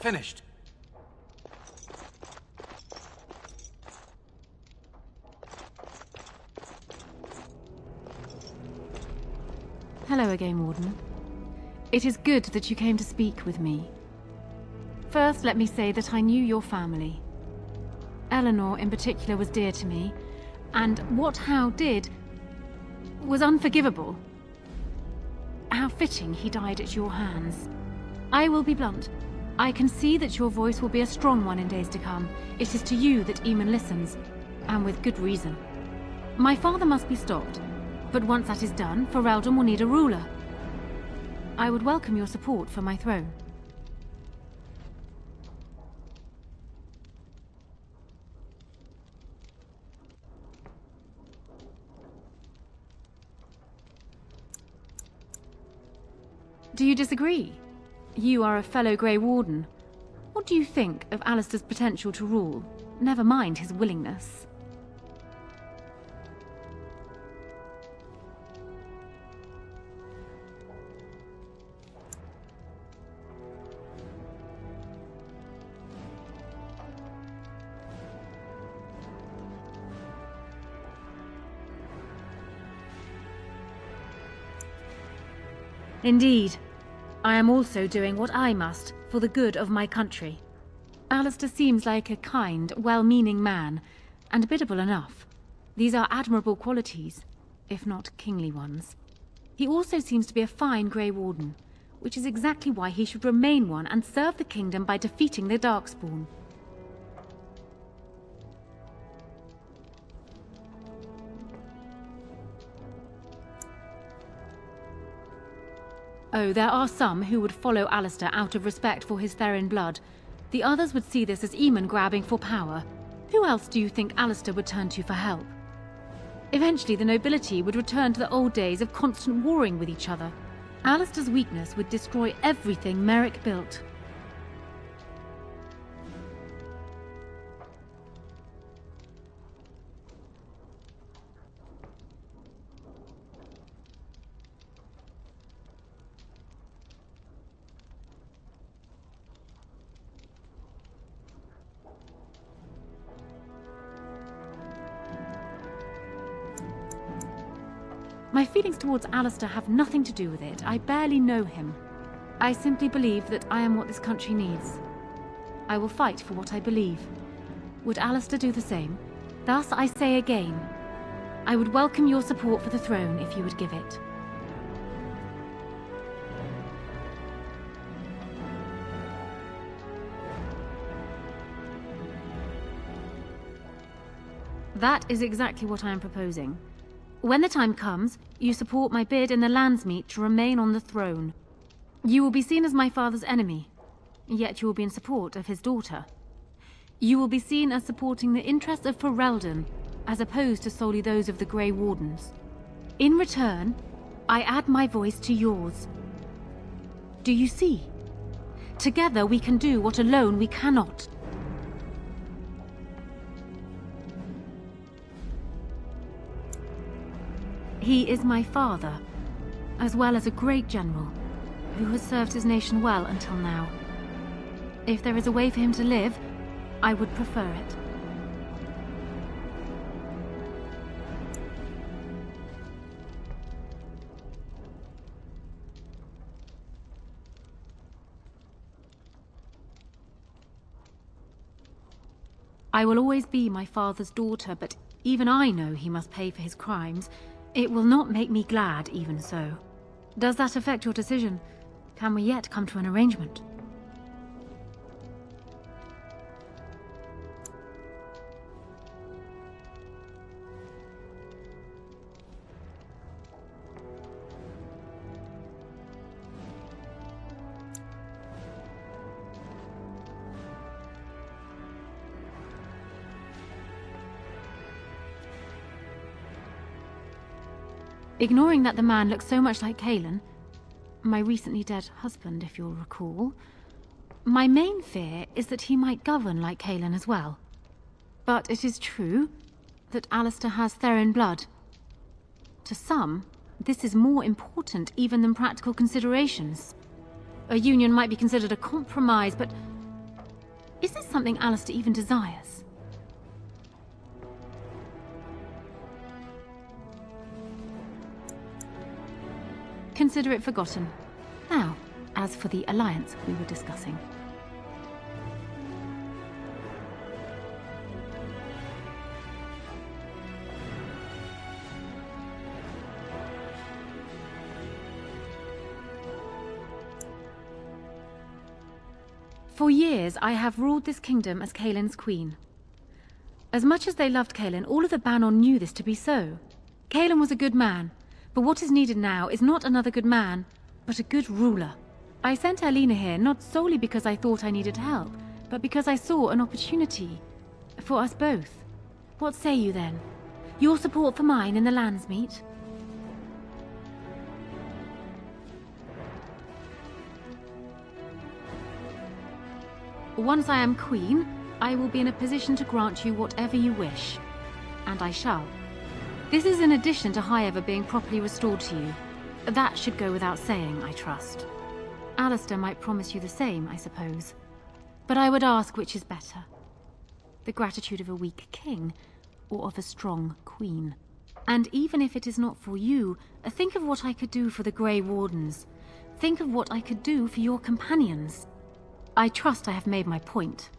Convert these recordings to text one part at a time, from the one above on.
Finished. Hello again, Warden. It is good that you came to speak with me. First, let me say that I knew your family. Eleanor, in particular, was dear to me, and what Hal did was unforgivable. How fitting he died at your hands. I will be blunt. I can see that your voice will be a strong one in days to come. It is to you that Eamon listens, and with good reason. My father must be stopped, but once that is done, Ferelden will need a ruler. I would welcome your support for my throne. Do you disagree? You are a fellow Grey Warden. What do you think of Alistair's potential to rule? Never mind his willingness. Indeed. I am also doing what I must for the good of my country. Alistair seems like a kind, well-meaning man, and biddable enough. These are admirable qualities, if not kingly ones. He also seems to be a fine Grey Warden, which is exactly why he should remain one and serve the kingdom by defeating the Darkspawn. Oh, there are some who would follow Alistair out of respect for his Therin blood. The others would see this as Eamon grabbing for power. Who else do you think Alistair would turn to for help? Eventually, the nobility would return to the old days of constant warring with each other. Alistair's weakness would destroy everything Merrick built. My feelings towards Alistair have nothing to do with it. I barely know him. I simply believe that I am what this country needs. I will fight for what I believe. Would Alistair do the same? Thus, I say again, I would welcome your support for the throne if you would give it. That is exactly what I am proposing. When the time comes, you support my bid in the Landsmeet to remain on the throne. You will be seen as my father's enemy, yet you will be in support of his daughter. You will be seen as supporting the interests of Ferelden, as opposed to solely those of the Grey Wardens. In return, I add my voice to yours. Do you see? Together we can do what alone we cannot. He is my father, as well as a great general, who has served his nation well until now. If there is a way for him to live, I would prefer it. I will always be my father's daughter, but even I know he must pay for his crimes. It will not make me glad, even so. Does that affect your decision? Can we yet come to an arrangement? Ignoring that the man looks so much like Cailan, my recently dead husband, if you'll recall, my main fear is that he might govern like Cailan as well. But it is true that Alistair has Therin blood. To some, this is more important even than practical considerations. A union might be considered a compromise, but Is this something Alistair even desires? Consider it forgotten. Now, as for the alliance we were discussing. For years, I have ruled this kingdom as Cailin's queen. As much as they loved Cailin, all of the Banon knew this to be so. Cailin was a good man, but what is needed now is not another good man, but a good ruler. I sent Alina here not solely because I thought I needed help, but because I saw an opportunity for us both. What say you then? Your support for mine in the Landsmeet? Once I am queen, I will be in a position to grant you whatever you wish. And I shall. This is in addition to Highever being properly restored to you. That should go without saying, I trust. Alistair might promise you the same, I suppose. But I would ask which is better. The gratitude of a weak king, or of a strong queen. And even if it is not for you, think of what I could do for the Grey Wardens. Think of what I could do for your companions. I trust I have made my point.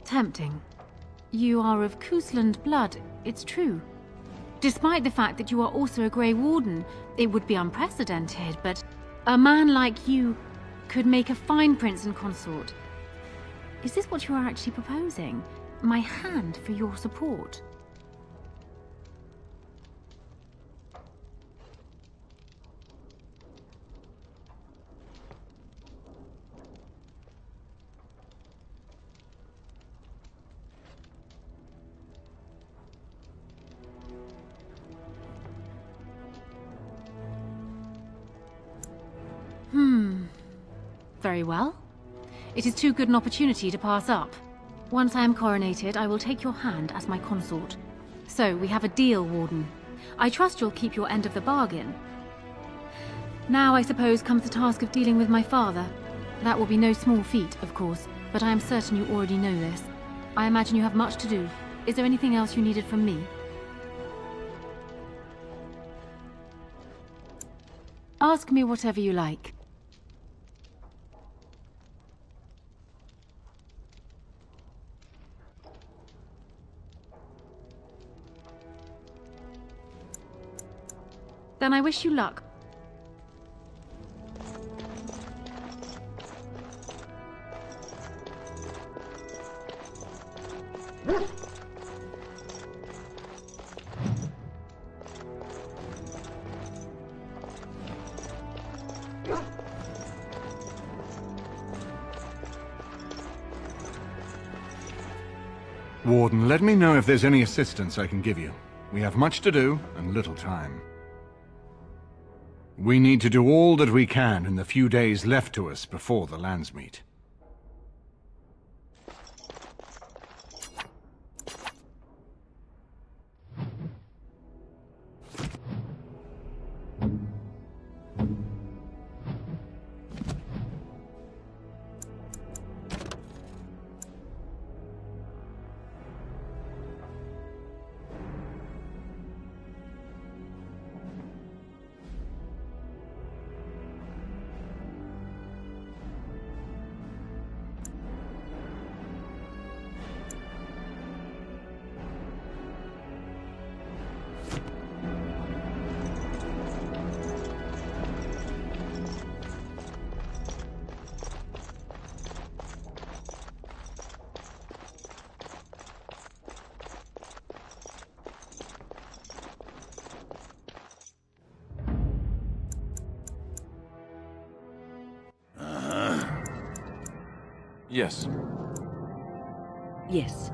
Tempting. You are of Cousland blood, it's true. Despite the fact that you are also a Grey Warden, it would be unprecedented, but a man like you could make a fine prince and consort. Is this what you are actually proposing? My hand for your support? Very well. It is too good an opportunity to pass up. Once I am coronated, I will take your hand as my consort. So, we have a deal, Warden. I trust you'll keep your end of the bargain. Now, I suppose, comes the task of dealing with my father. That will be no small feat, of course, but I am certain you already know this. I imagine you have much to do. Is there anything else you needed from me? Ask me whatever you like. Then I wish you luck. Warden, let me know if there's any assistance I can give you. We have much to do and little time. We need to do all that we can in the few days left to us before the Landsmeet. Yes. Yes.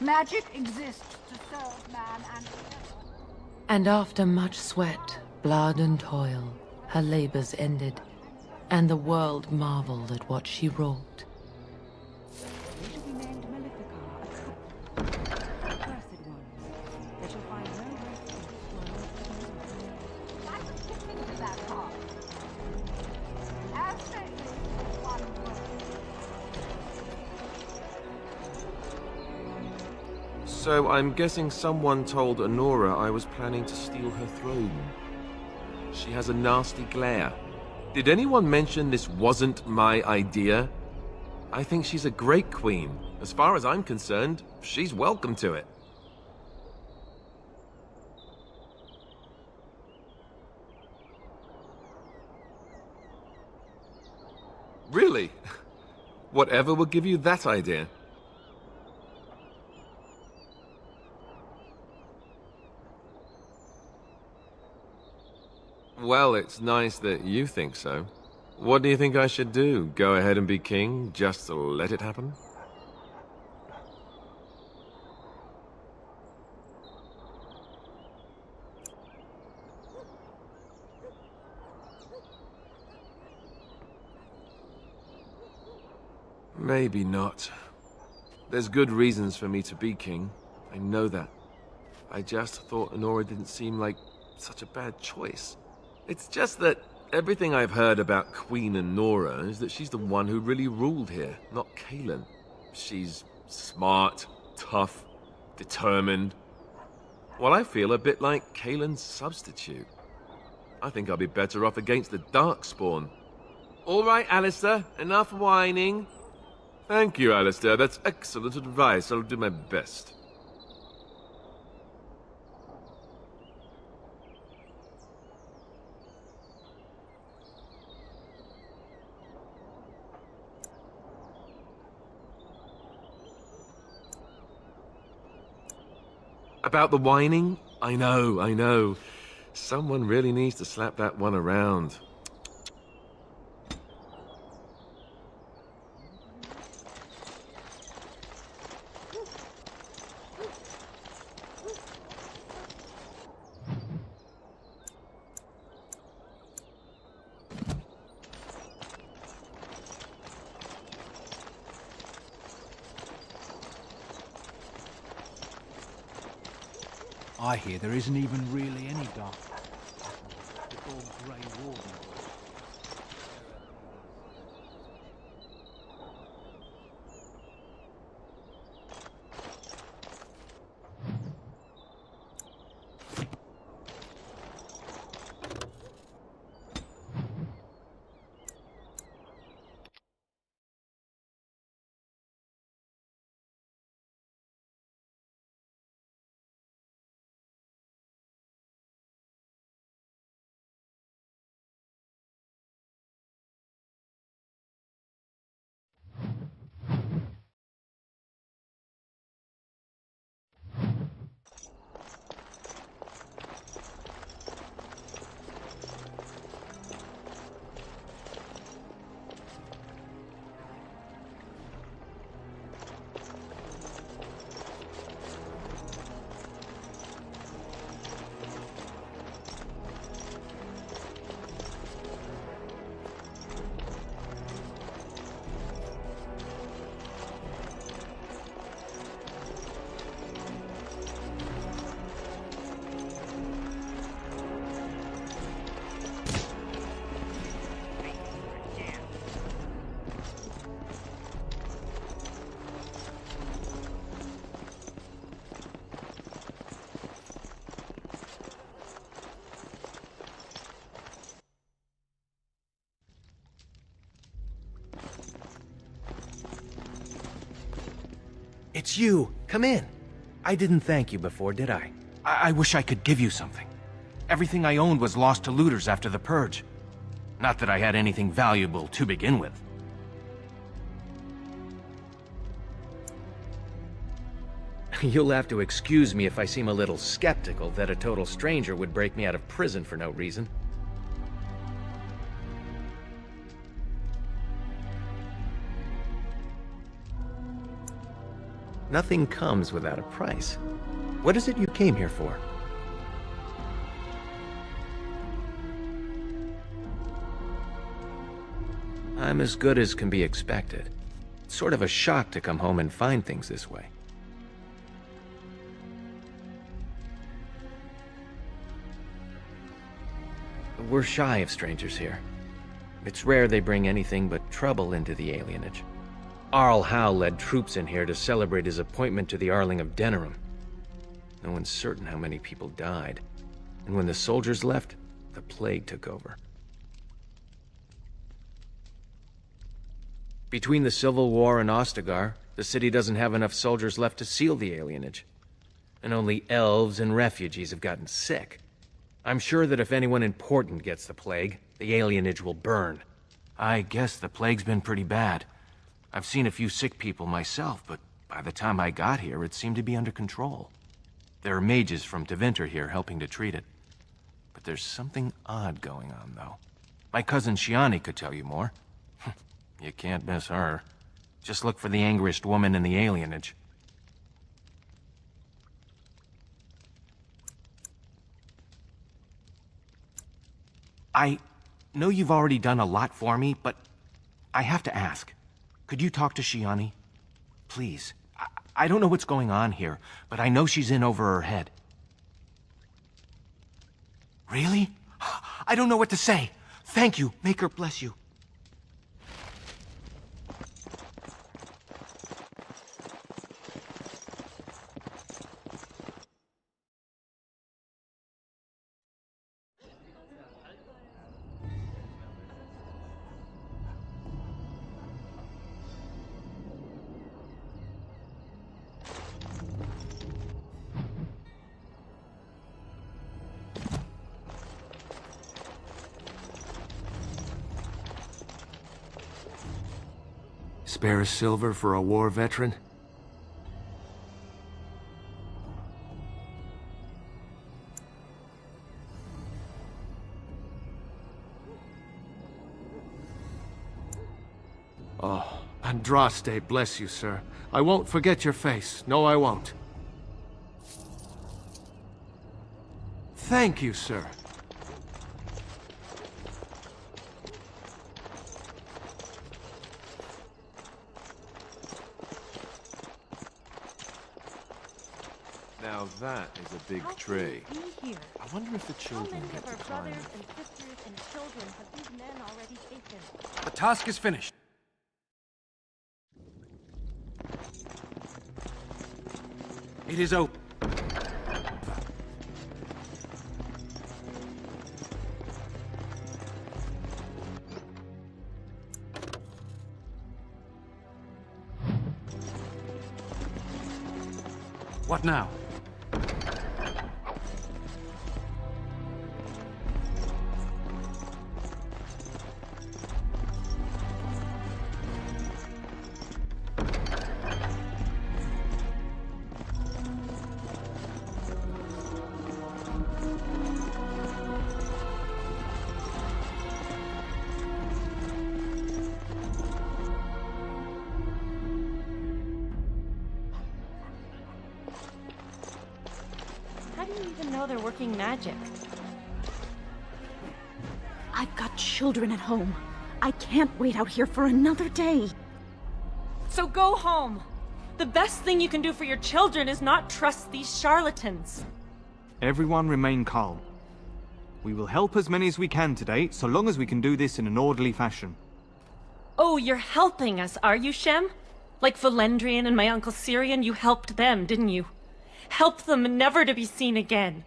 Magic exists to serve man and And after much sweat, blood and toil, her labors ended, and the world marveled at what she wrought. they shall be named Malefica, accursed ones. They shall find no rest in this world. I was looking to that heart. As there is one word. So I'm guessing someone told Honora I was planning to steal her throne. She has a nasty glare. Did anyone mention this wasn't my idea? I think she's a great queen. As far as I'm concerned, she's welcome to it. Really? Whatever will give you that idea? Well, it's nice that you think so. What do you think I should do? Go ahead and be king, just to let it happen? Maybe not. There's good reasons for me to be king. I know that. I just thought Honora didn't seem like such a bad choice. It's just that everything I've heard about Queen Honora is that she's the one who really ruled here, not Cailan. She's smart, tough, determined. Well, I feel a bit like Cailan's substitute. I think I'll be better off against the Darkspawn. All right, Alistair, enough whining. Thank you, Alistair. That's excellent advice. I'll do my best. About the whining? I know. Someone really needs to slap that one around. I hear there isn't even really any darkness. It's all Grey Warden. It's you! Come in! I didn't thank you before, did I? I wish I could give you something. Everything I owned was lost to looters after the Purge. Not that I had anything valuable to begin with. You'll have to excuse me if I seem a little skeptical that a total stranger would break me out of prison for no reason. Nothing comes without a price. What is it you came here for? I'm as good as can be expected. It's sort of a shock to come home and find things this way. We're shy of strangers here. It's rare they bring anything but trouble into the alienage. Arl Howe led troops in here to celebrate his appointment to the Arling of Denerim. No one's certain how many people died. And when the soldiers left, the plague took over. Between the Civil War and Ostagar, the city doesn't have enough soldiers left to seal the alienage. And only elves and refugees have gotten sick. I'm sure that if anyone important gets the plague, the alienage will burn. I guess the plague's been pretty bad. I've seen a few sick people myself, but by the time I got here, it seemed to be under control. There are mages from Tevinter here helping to treat it. But there's something odd going on, though. My cousin Shiani could tell you more. You can't miss her. Just look for the angriest woman in the alienage. I know you've already done a lot for me, but I have to ask. Could you talk to Shiani? Please. I don't know what's going on here, but I know she's in over her head. Really? I don't know what to say. Thank you. Maker bless you. Spare a silver for a war veteran? Oh, Andraste, bless you, sir. I won't forget your face. No, I won't. Thank you, sir. Now that is a big tray. Be here. I wonder if the How children many get of to our climb brothers it. and sisters and children have these men already taken? The task is finished. It is open. What now? How do you even know they're working magic? I've got children at home. I can't wait out here for another day. So go home. The best thing you can do for your children is not trust these charlatans. Everyone remain calm. We will help as many as we can today, so long as we can do this in an orderly fashion. Oh, you're helping us, are you, Shem? Like Valendrian and my uncle Syrian, you helped them, didn't you? Help them never to be seen again.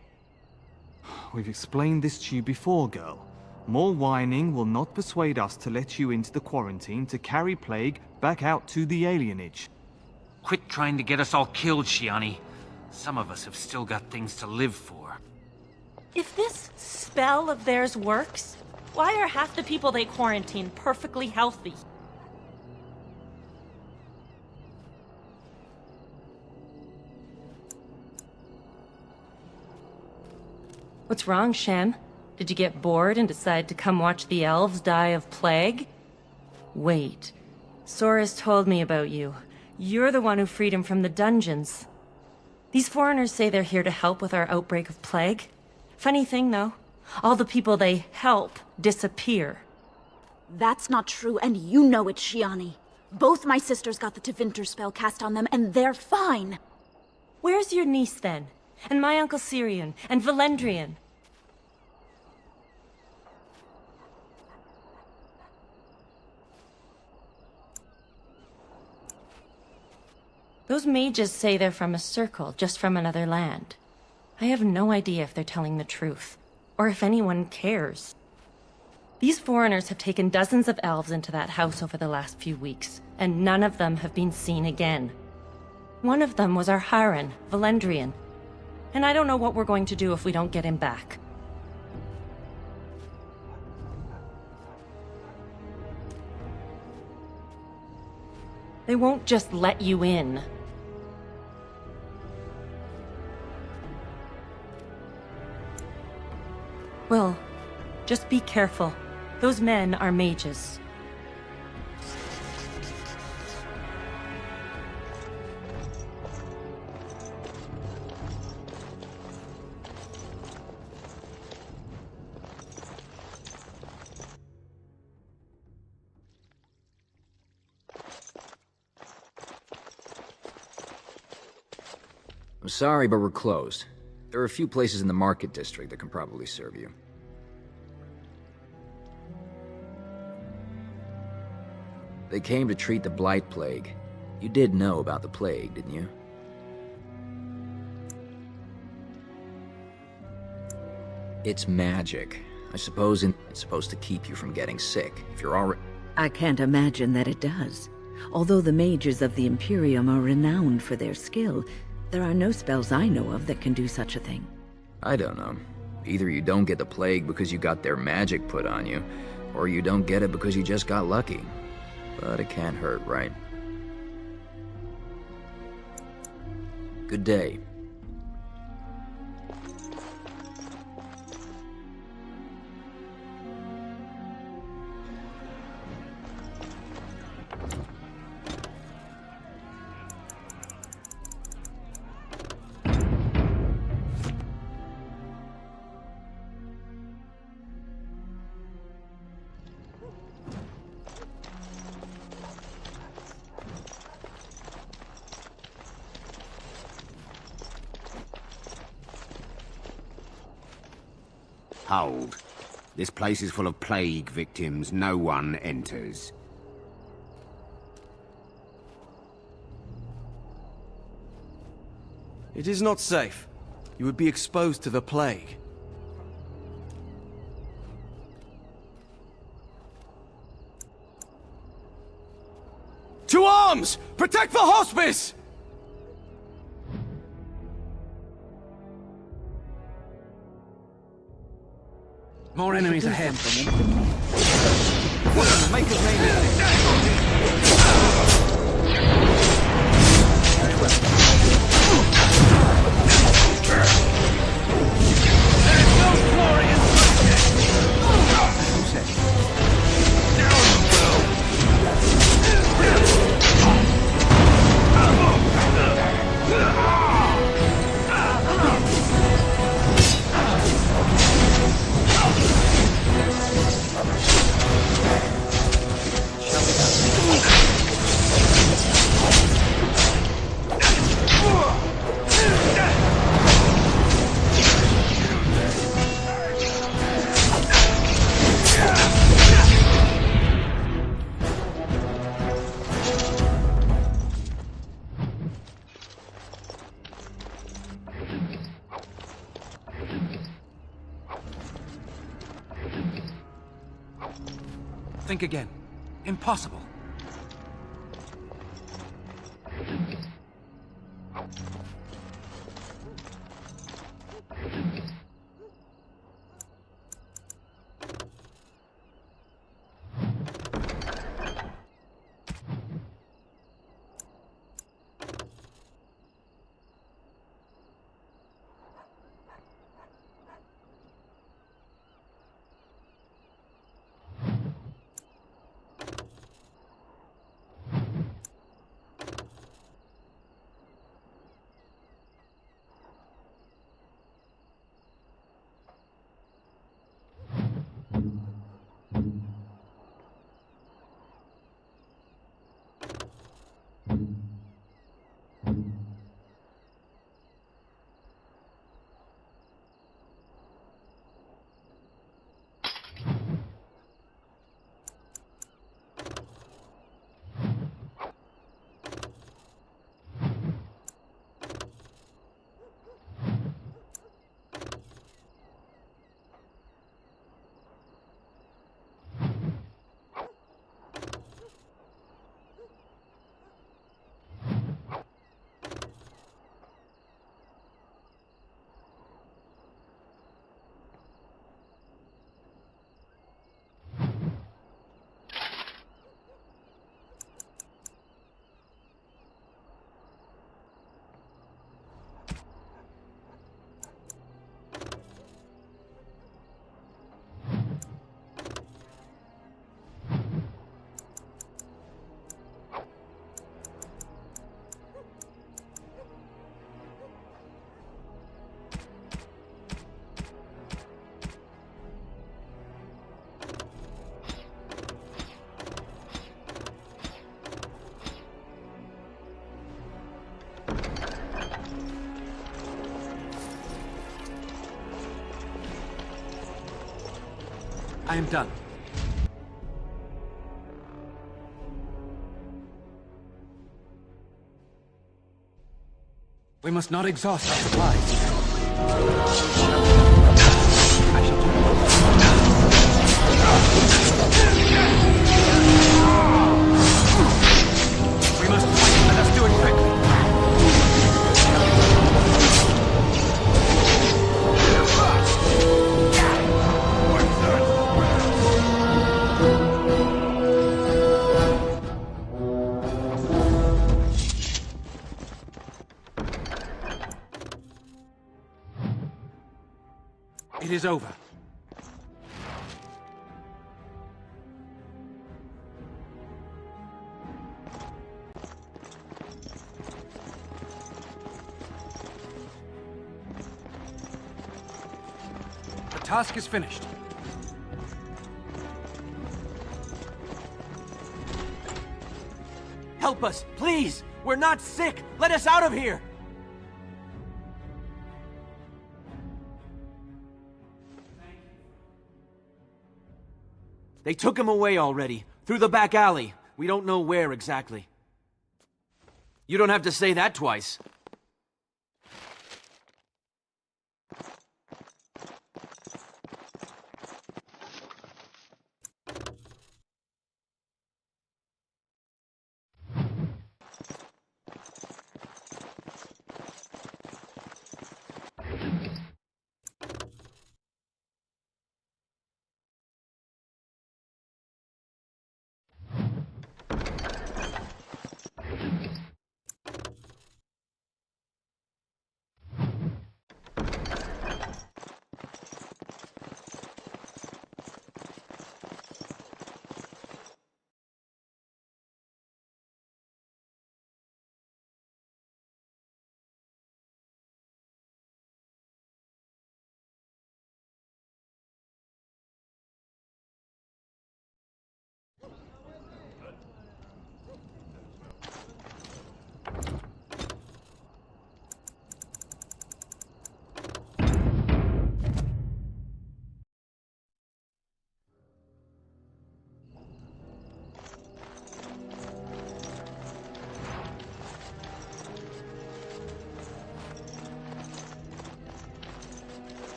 We've explained this to you before, girl. More whining will not persuade us to let you into the quarantine to carry plague back out to the alienage. Quit trying to get us all killed, Shiani. Some of us have still got things to live for. If this spell of theirs works, why are half the people they quarantine perfectly healthy? What's wrong, Shem? Did you get bored and decide to come watch the elves die of plague? Wait. Sora's told me about you. You're the one who freed him from the dungeons. These foreigners say they're here to help with our outbreak of plague. Funny thing, though. All the people they help disappear. That's not true, and you know it, Shiani. Both my sisters got the Tevinter spell cast on them, and they're fine. Where's your niece, then? And my Uncle Syrian? And Valendrian? Those mages say they're from a circle, just from another land. I have no idea if they're telling the truth, or if anyone cares. These foreigners have taken dozens of elves into that house over the last few weeks, and none of them have been seen again. One of them was our Haran, Valendrian, and I don't know what we're going to do if we don't get him back. They won't just let you in. Well, just be careful. Those men are mages. I'm sorry, but we're closed. There are a few places in the market district that can probably serve you. They came to treat the Blight Plague. You did know about the plague, didn't you? It's magic. I suppose it's supposed to keep you from getting sick. If you're already... I can't imagine that it does. Although the mages of the Imperium are renowned for their skill, there are no spells I know of that can do such a thing. I don't know. Either you don't get the plague because you got their magic put on you, or you don't get it because you just got lucky. But it can't hurt, right? Good day. Hold. This place is full of plague victims. No one enters. It is not safe. You would be exposed to the plague. To arms! Protect the hospice! More enemies ahead. Make us name it. Think again. Impossible. I am done. We must not exhaust our supplies. I shall do it. We must fight. Let us do it quickly. It is over. The task is finished. Help us, please! We're not sick! Let us out of here! They took him away already, through the back alley. We don't know where exactly. You don't have to say that twice.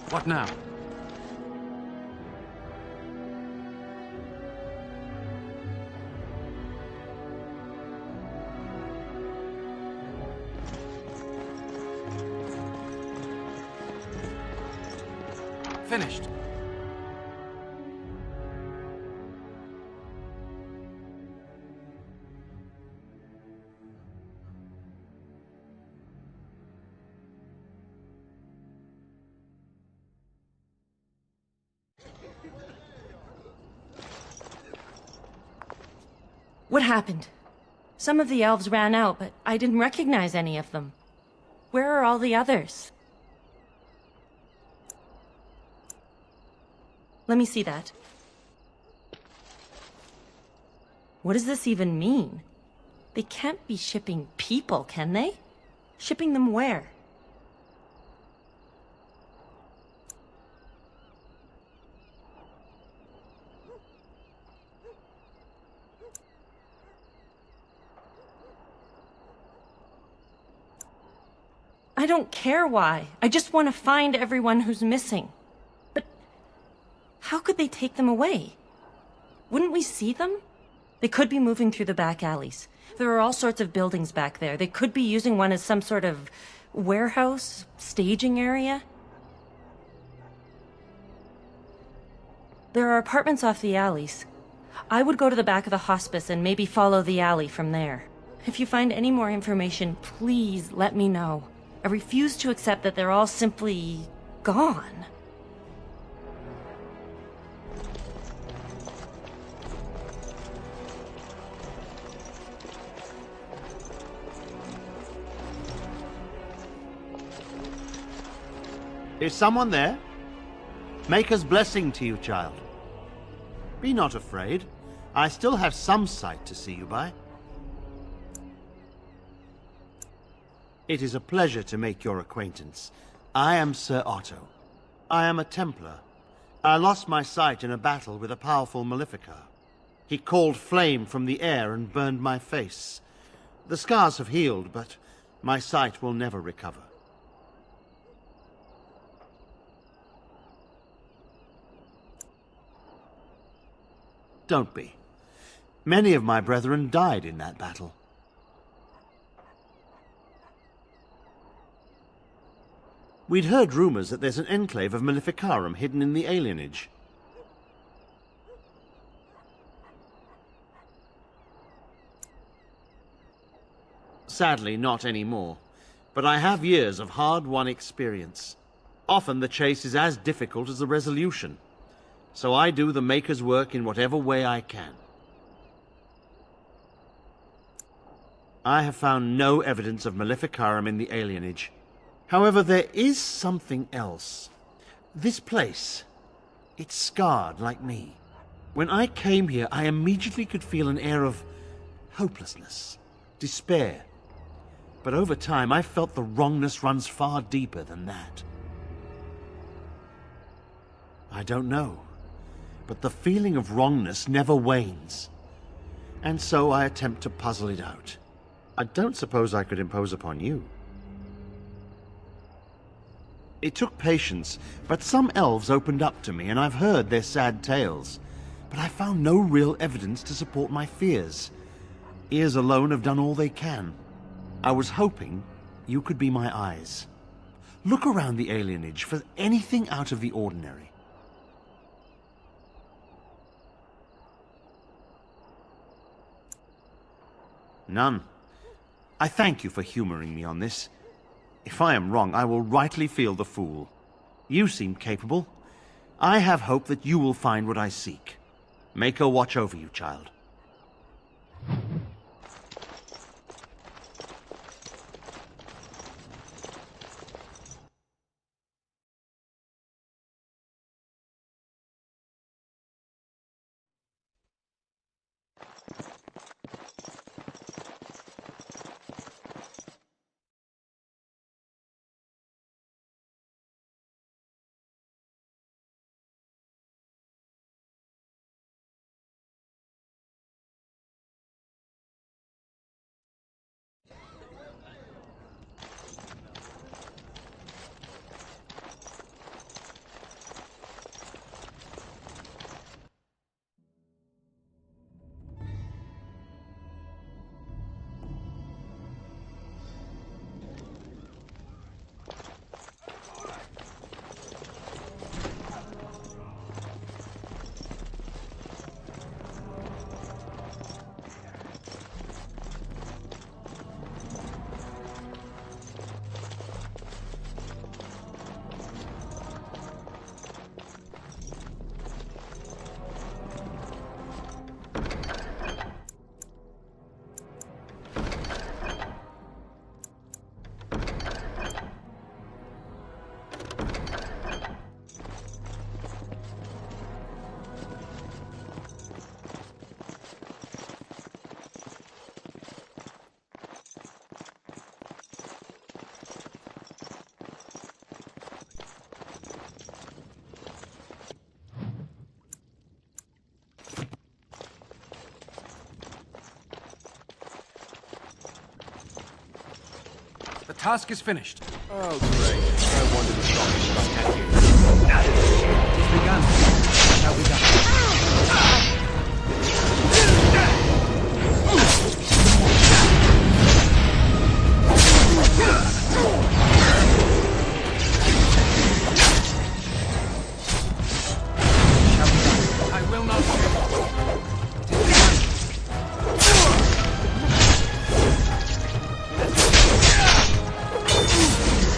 What now? Finished. What happened? Some of the elves ran out, but I didn't recognize any of them. Where are all the others? Let me see that. What does this even mean? They can't be shipping people, can they? Shipping them where? I don't care why. I just want to find everyone who's missing. But how could they take them away? Wouldn't we see them? They could be moving through the back alleys. There are all sorts of buildings back there. They could be using one as some sort of warehouse, staging area. There are apartments off the alleys. I would go to the back of the hospice and maybe follow the alley from there. If you find any more information, please let me know. I refuse to accept that they're all simply gone. Is someone there? Maker's blessing to you, child. Be not afraid. I still have some sight to see you by. It is a pleasure to make your acquaintance. I am Sir Otto. I am a Templar. I lost my sight in a battle with a powerful Maleficar. He called flame from the air and burned my face. The scars have healed, but my sight will never recover. Don't be. Many of my brethren died in that battle. We'd heard rumors that there's an enclave of Maleficarum hidden in the alienage. Sadly, not anymore. But I have years of hard-won experience. Often the chase is as difficult as the resolution. So I do the Maker's work in whatever way I can. I have found no evidence of Maleficarum in the alienage. However, there is something else. This place, it's scarred like me. When I came here, I immediately could feel an air of hopelessness, despair. But over time, I felt the wrongness runs far deeper than that. I don't know, but the feeling of wrongness never wanes. And so I attempt to puzzle it out. I don't suppose I could impose upon you. It took patience, but some elves opened up to me, and I've heard their sad tales. But I found no real evidence to support my fears. Ears alone have done all they can. I was hoping you could be my eyes. Look around the alienage for anything out of the ordinary. None. I thank you for humoring me on this. If I am wrong, I will rightly feel the fool. You seem capable. I have hope that you will find what I seek. Maker watch over you, child. The task is finished. Oh, great. I wanted to stop you from attacking. It's begun. It shall be done. I will not fail. It is begun.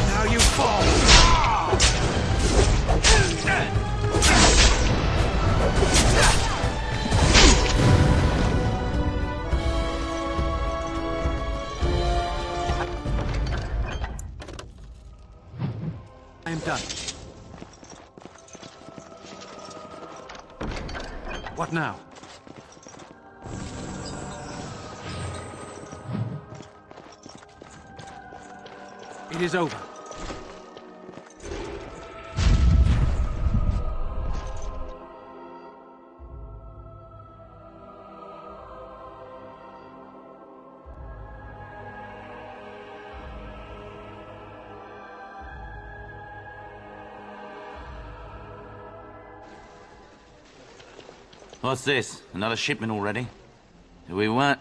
Now you fall. I am done. What now? It is over. What's this? Another shipment already? We weren't...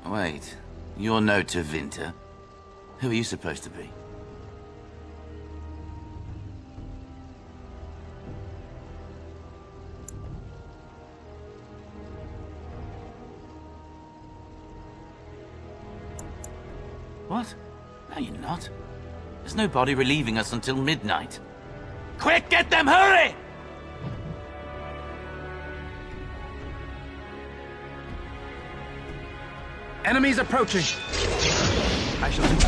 Wait. You're no Tevinter. Who are you supposed to be? What? No, you're not. There's no body relieving us until midnight. Quick, get them, hurry! Enemies approaching. I shall do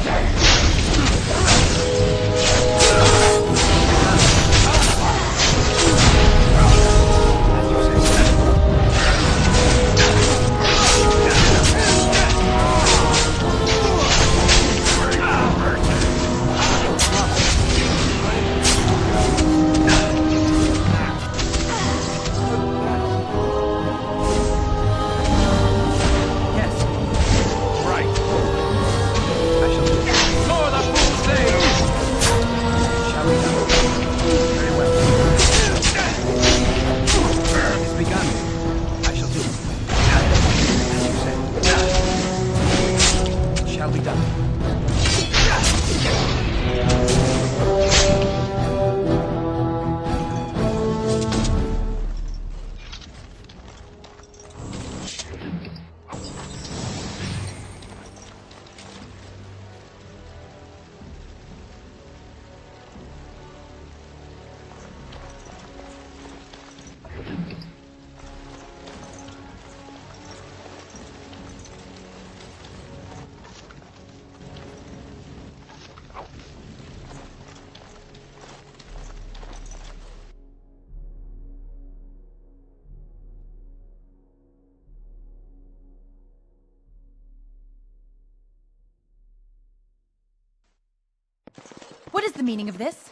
What is the meaning of this?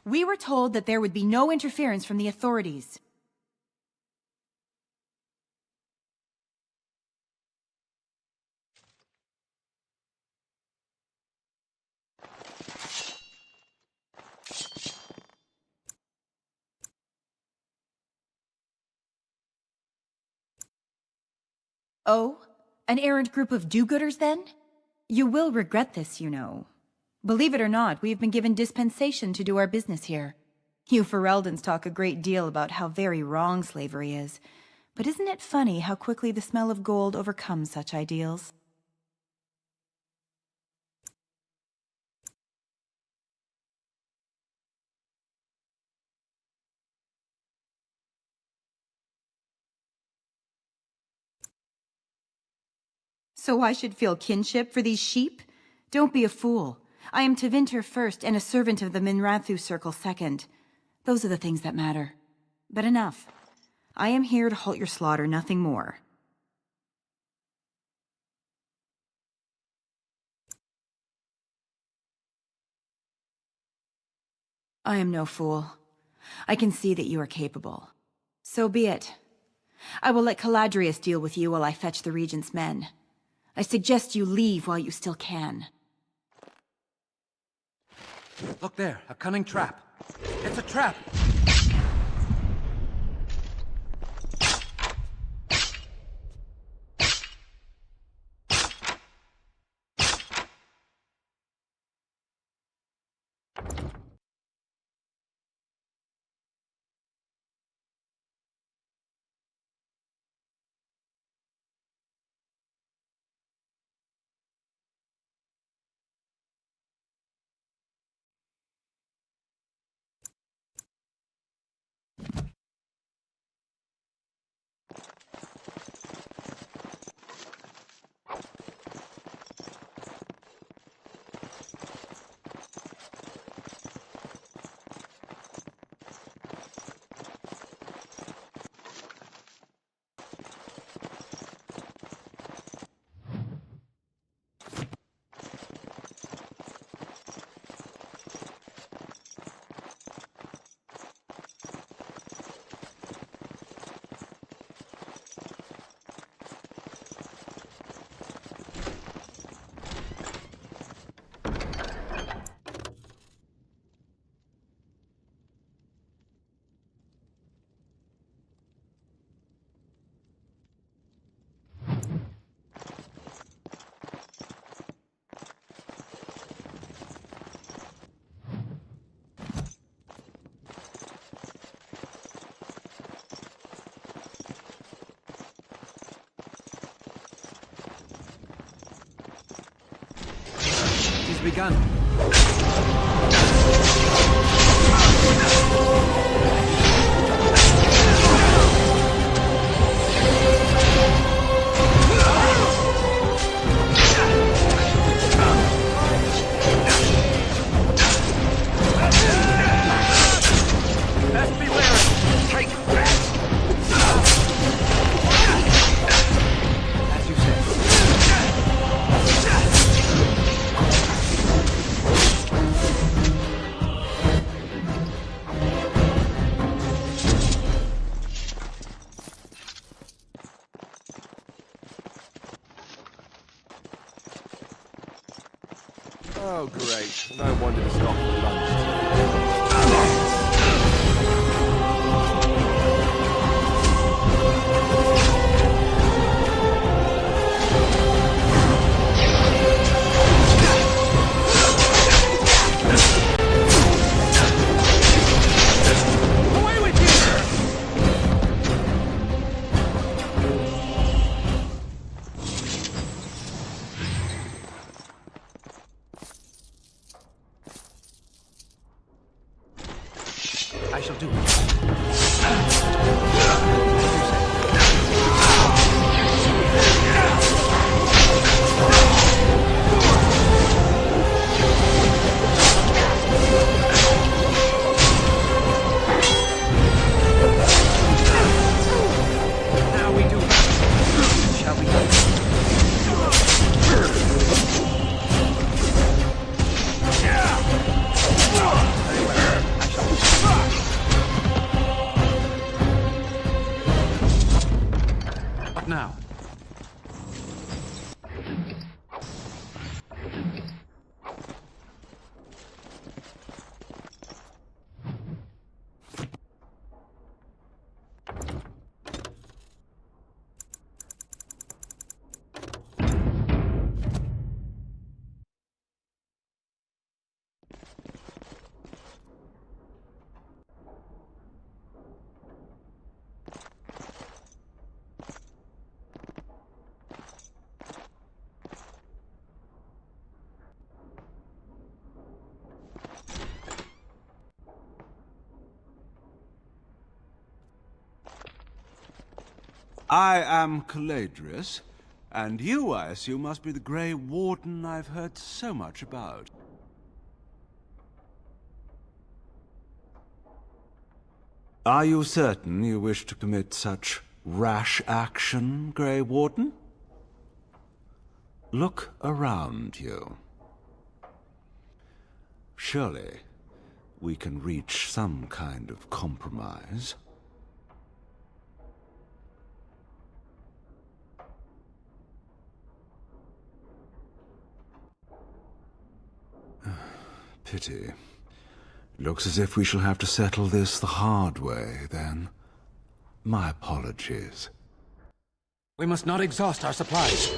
We were told that there would be no interference from the authorities. Oh? An errant group of do-gooders, then? You will regret this, you know. Believe it or not, we have been given dispensation to do our business here. You Fereldans talk a great deal about how very wrong slavery is, but isn't it funny how quickly the smell of gold overcomes such ideals? So I should feel kinship for these sheep? Don't be a fool. I am Tevinter first and a servant of the Minrathu Circle second. Those are the things that matter. But enough. I am here to halt your slaughter, nothing more. I am no fool. I can see that you are capable. So be it. I will let Caladrius deal with you while I fetch the Regent's men. I suggest you leave while you still can. Look there, a cunning trap. It's a trap! has begun. Best be wary. Take that. As you say. Oh, great. No wonder to stop for lunch. Away with you! I shall do it. Now we do it. Shall we? What now? I am Caladrius, and you, I assume, must be the Grey Warden I've heard so much about. Are you certain you wish to commit such rash action, Grey Warden? Look around you. Surely, we can reach some kind of compromise. Pity. Looks as if we shall have to settle this the hard way, then. My apologies. We must not exhaust our supplies.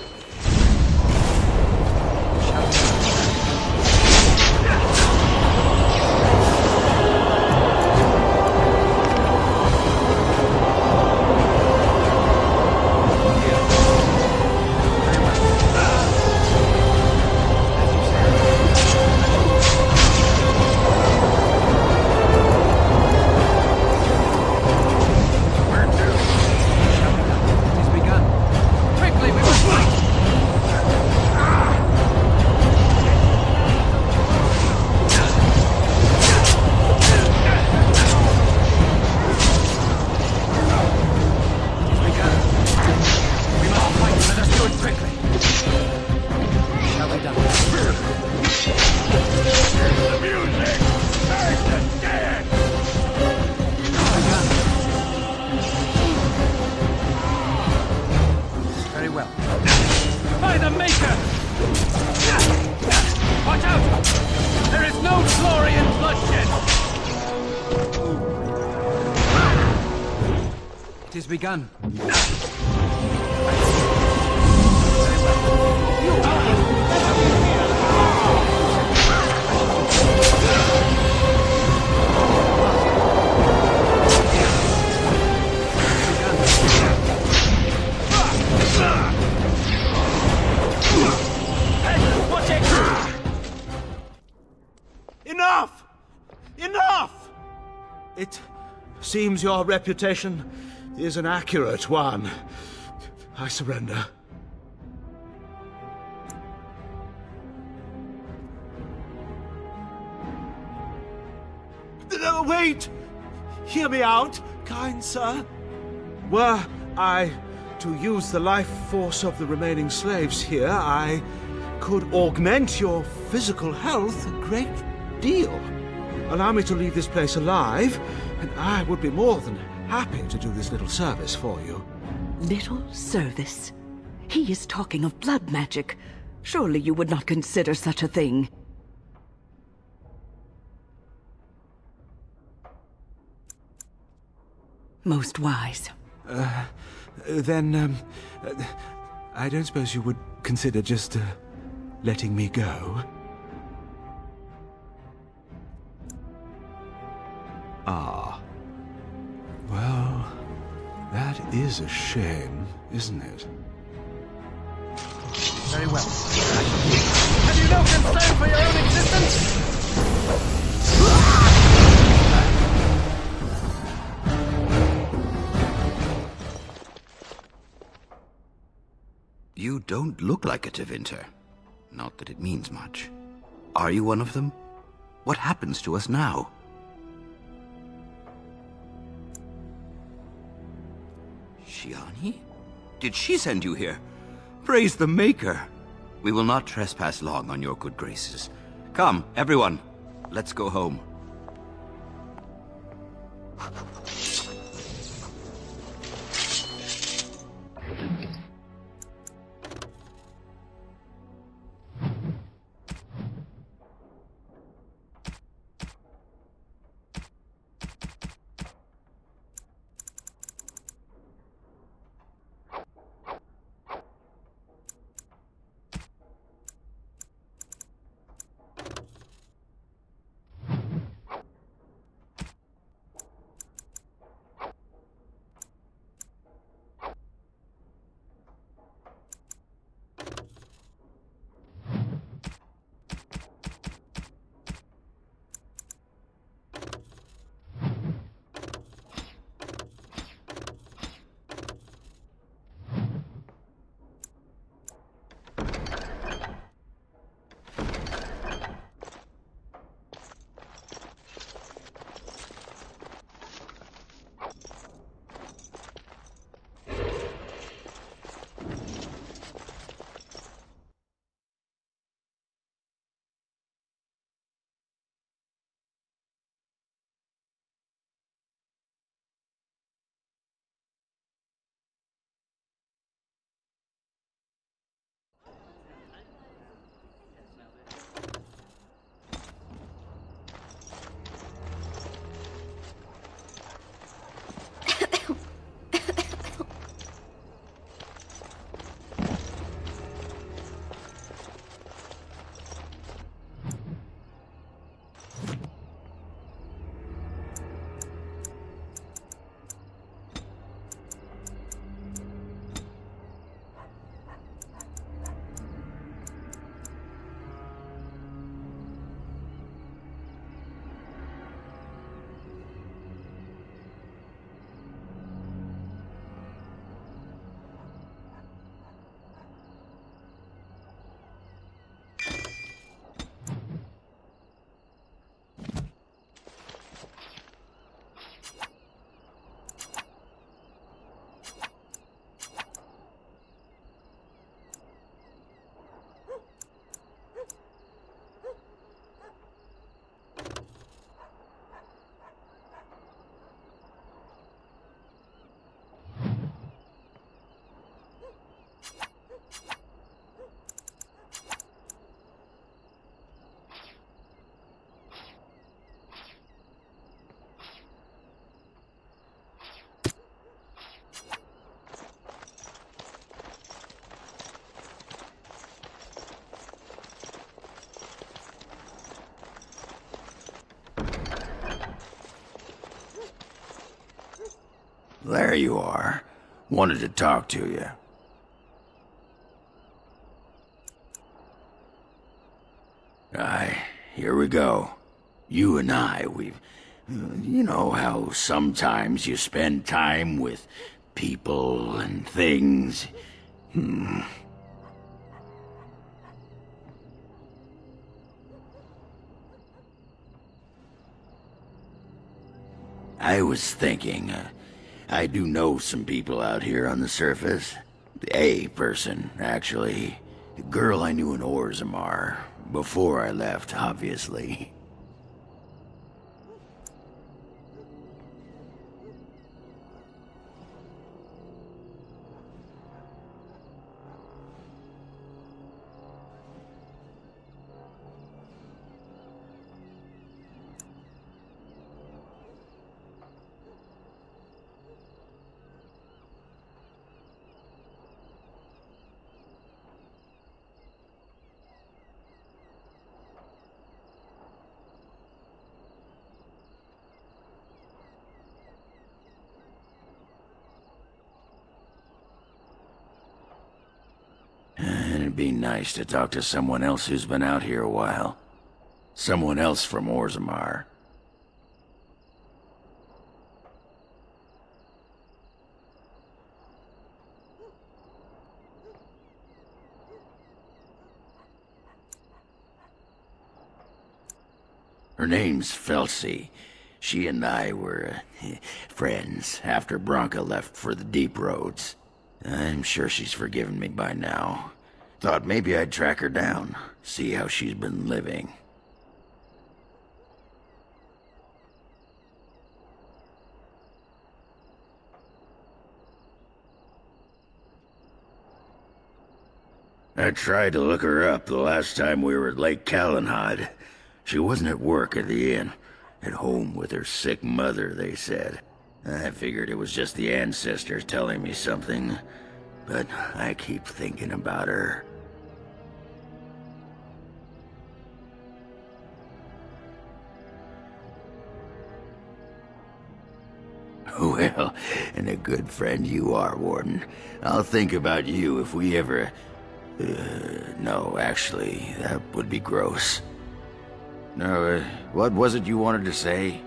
It has begun. seems your reputation is an accurate one. I surrender. No, wait! Hear me out, kind sir. Were I to use the life force of the remaining slaves here, I could augment your physical health a great deal. Allow me to leave this place alive, and I would be more than happy to do this little service for you. Little service? He is talking of blood magic. Surely you would not consider such a thing. Most wise. Then, I don't suppose you would consider just, letting me go? Ah. Well, that is a shame, isn't it? Very well. Have you no concern for your own existence? You don't look like a Tevinter. Not that it means much. Are you one of them? What happens to us now? Shiani? Did she send you here? Praise the Maker! We will not trespass long on your good graces. Come, everyone, let's go home. There you are. Wanted to talk to you. Aye, here we go. You and I, we've You know how sometimes you spend time with people and things? I was thinking, I do know some people out here on the surface. A person, actually. A girl I knew in Orzammar. Before I left, obviously. It'd be nice to talk to someone else who's been out here a while. Someone else from Orzammar. Her name's Felsi. She and I were friends after Branka left for the Deep Roads. I'm sure she's forgiven me by now. Thought maybe I'd track her down, see how she's been living. I tried to look her up the last time we were at Lake Calenhad. She wasn't at work at the inn. At home with her sick mother, they said. I figured it was just the ancestors telling me something, but I keep thinking about her. Well, and a good friend you are, Warden. I'll think about you if we ever... no, actually, that would be gross. No, what was it you wanted to say?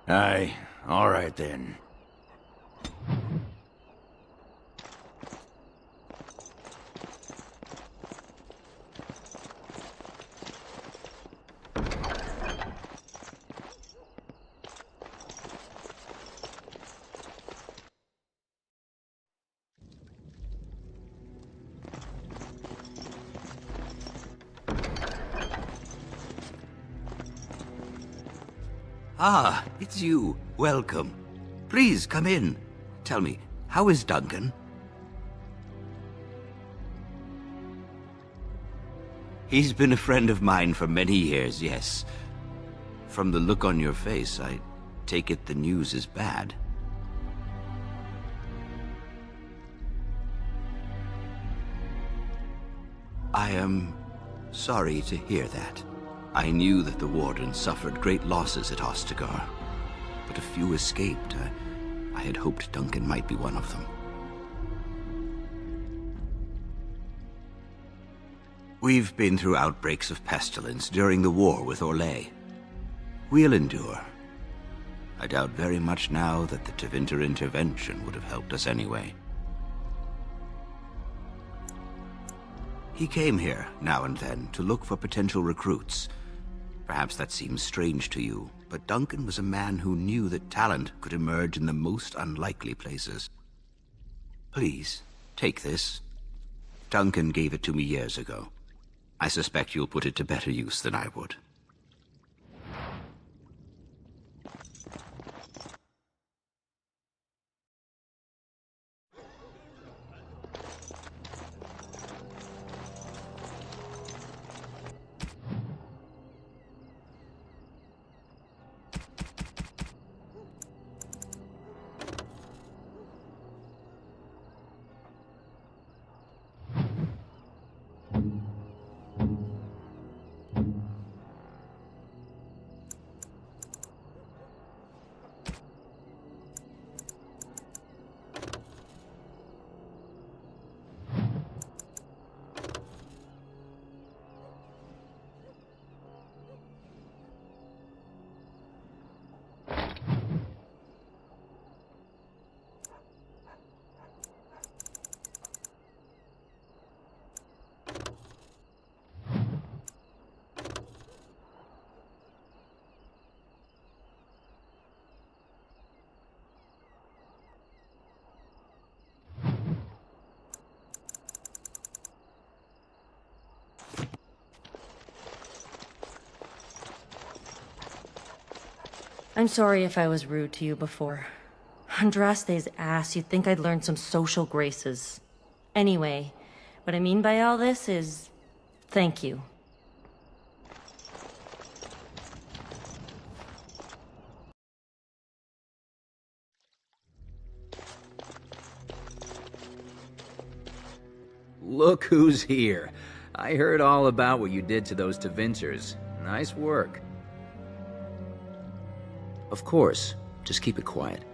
Aye, all right then. Ah, it's you. Welcome. Please, come in. Tell me, how is Duncan? He's been a friend of mine for many years, yes. From the look on your face, I take it the news is bad. I am sorry to hear that. I knew that the Warden suffered great losses at Ostagar, but a few escaped. I had hoped Duncan might be one of them. We've been through outbreaks of pestilence during the war with Orlais. We'll endure. I doubt very much now that the Tevinter intervention would have helped us anyway. He came here, now and then, to look for potential recruits. Perhaps that seems strange to you, but Duncan was a man who knew that talent could emerge in the most unlikely places. Please, take this. Duncan gave it to me years ago. I suspect you'll put it to better use than I would. I'm sorry if I was rude to you before. Andraste's ass, you'd think I'd learned some social graces. Anyway, what I mean by all this is... thank you. Look who's here. I heard all about what you did to those Tevinters. Nice work. Of course. Just keep it quiet.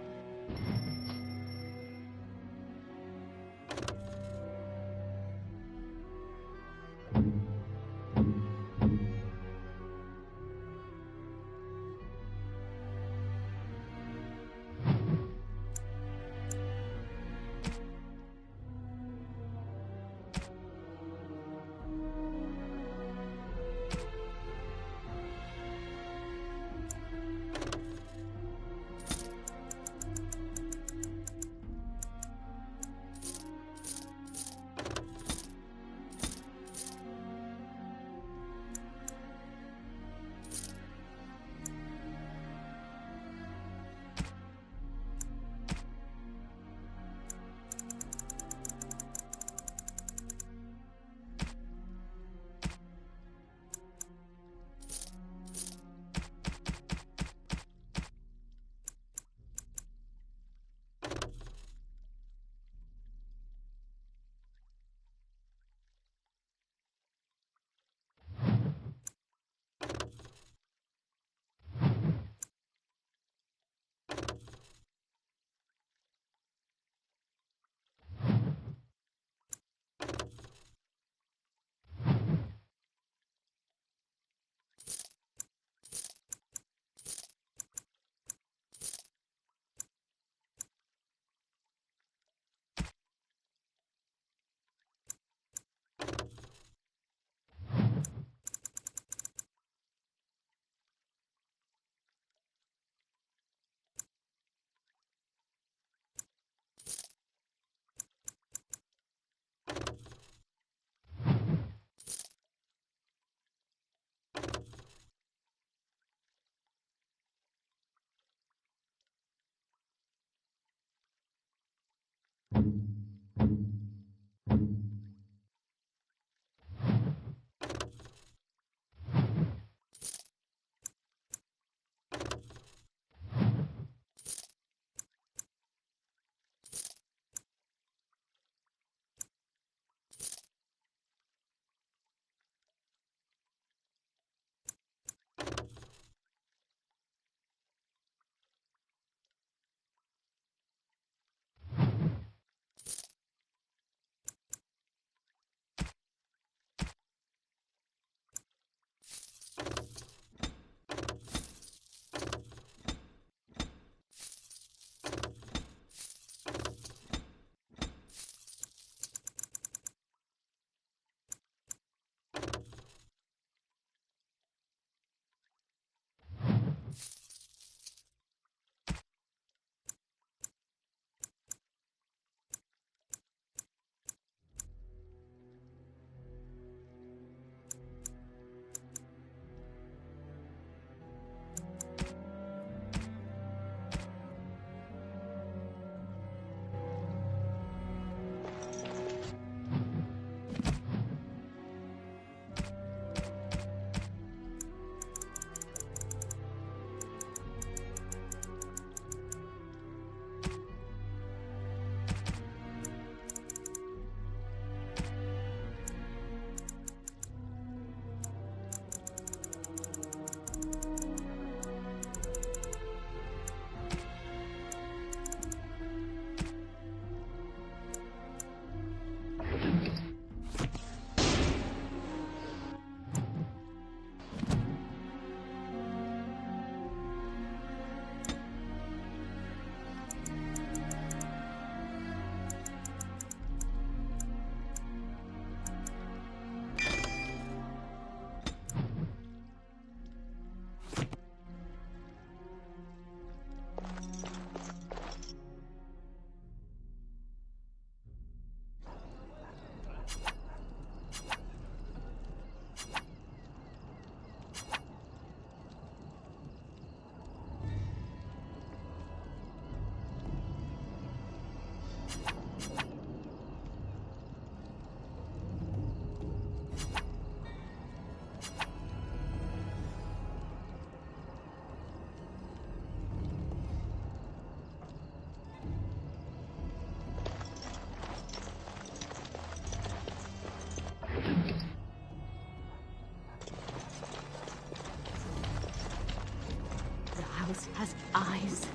just has eyes.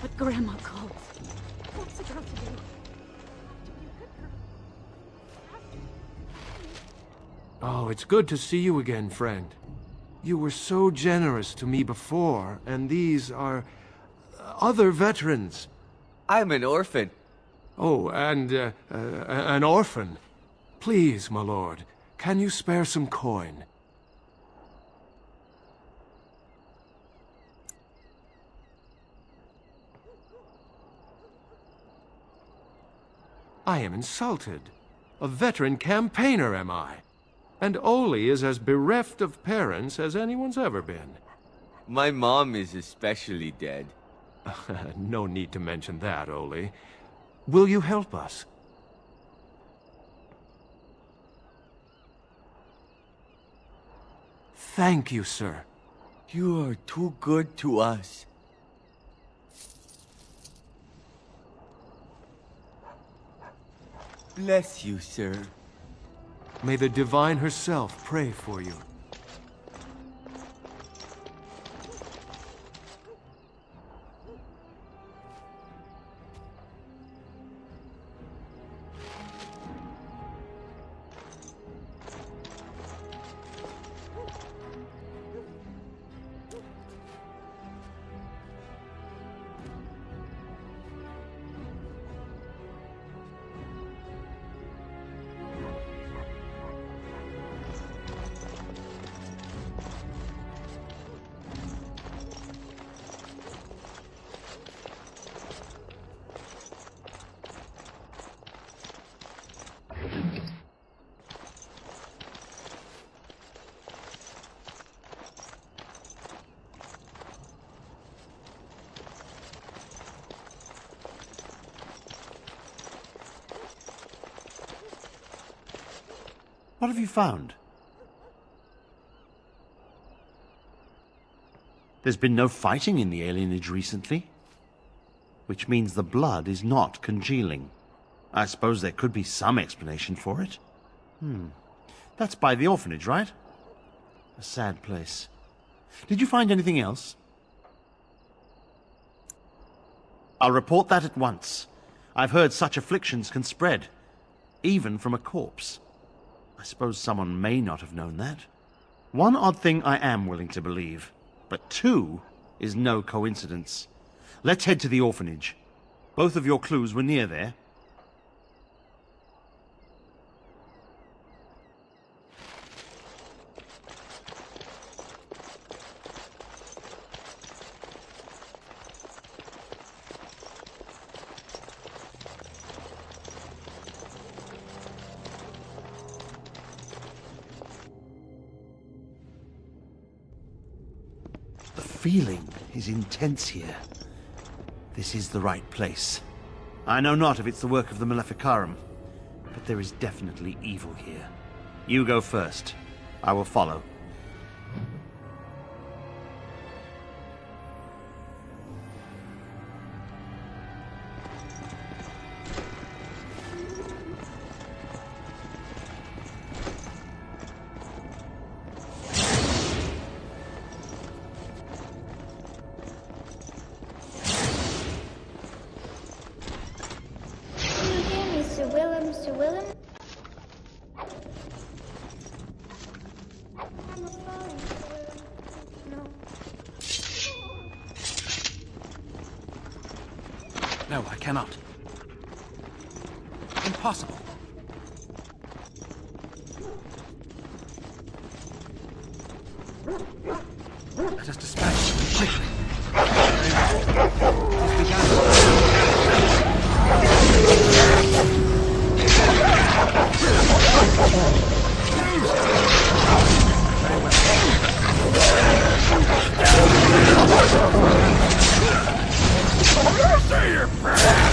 But Grandma calls. What's a girl to do? Oh, it's good to see you again, friend. You were so generous to me before, and these are other veterans. I'm an orphan. Oh, and an orphan. Please, my lord, can you spare some coin? I am insulted. A veteran campaigner, am I? And Oli is as bereft of parents as anyone's ever been. My mom is especially dead. No need to mention that, Oli. Will you help us? Thank you, sir. You are too good to us. Bless you, sir. May the Divine herself pray for you. What have you found? There's been no fighting in the alienage recently, which means the blood is not congealing. I suppose there could be some explanation for it. That's by the orphanage, right? A sad place. Did you find anything else? I'll report that at once. I've heard such afflictions can spread, even from a corpse. I suppose someone may not have known that. One odd thing I am willing to believe, but two is no coincidence. Let's head to the orphanage. Both of your clues were near there. The feeling is intense here. This is the right place. I know not if it's the work of the Maleficarum, but there is definitely evil here. You go first. I will follow. Mr. Willem? No, I cannot. Impossible. Let us dispatch them quickly. Say your prayers!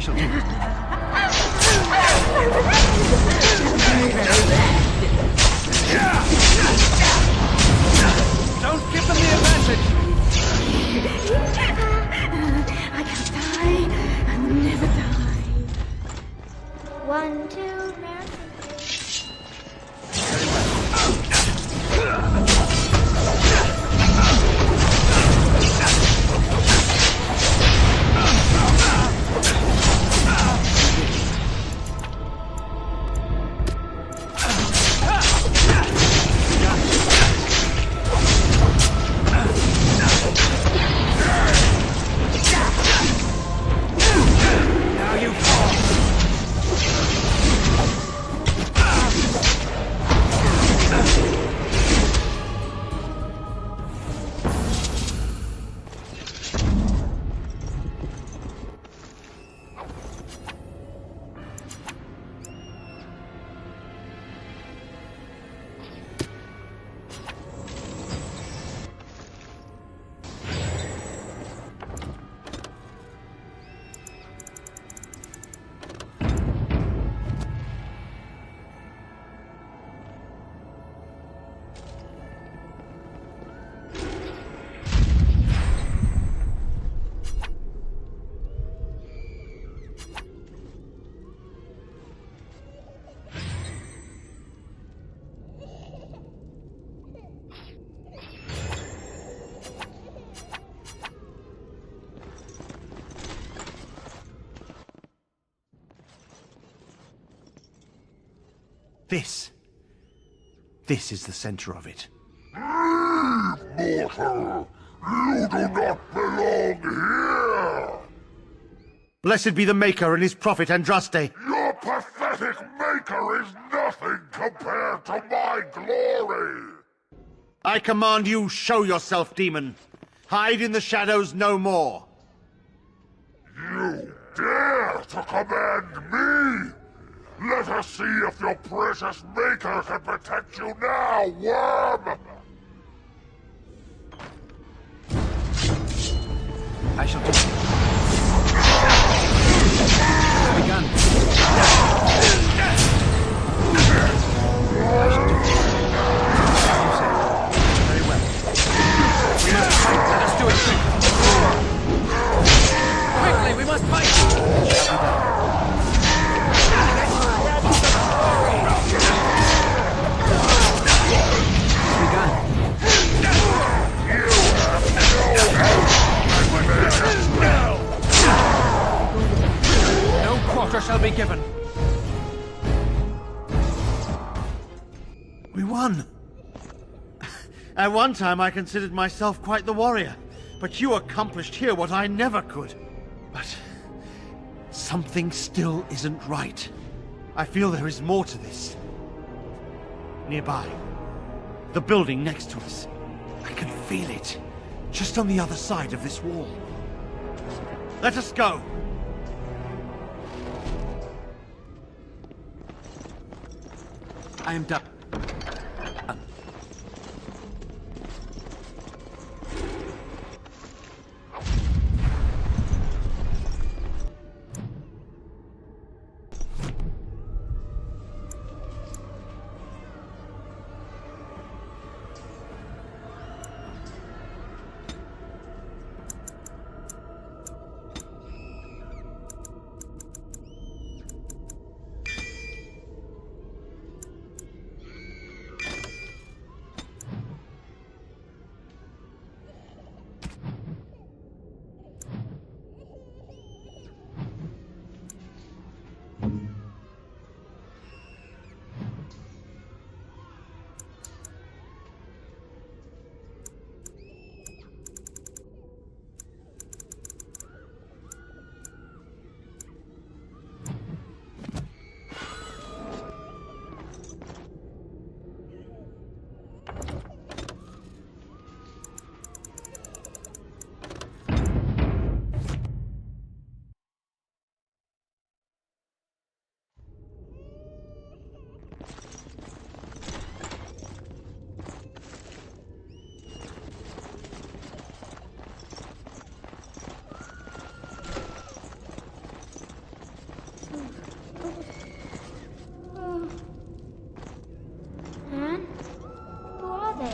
shall do it. Don't give them the advantage! I can't die. I'll never die. 1, 2, This is the center of it. Mortal! You do not belong here! Blessed be the Maker and his prophet Andraste. Your pathetic maker is nothing compared to my glory! I command you, show yourself, demon. Hide in the shadows no more. You dare to command me? Let us see if your precious maker can protect you now, worm! I shall do it. Begun. I shall do it. As you say. Very well. We must fight. Let us do it quickly. Quickly, we must fight. It shall be done. No quarter shall be given. We won. At one time I considered myself quite the warrior, but you accomplished here what I never could. But something still isn't right. I feel there is more to this. Nearby, the building next to us. I can feel it, just on the other side of this wall. Let us go! I am done.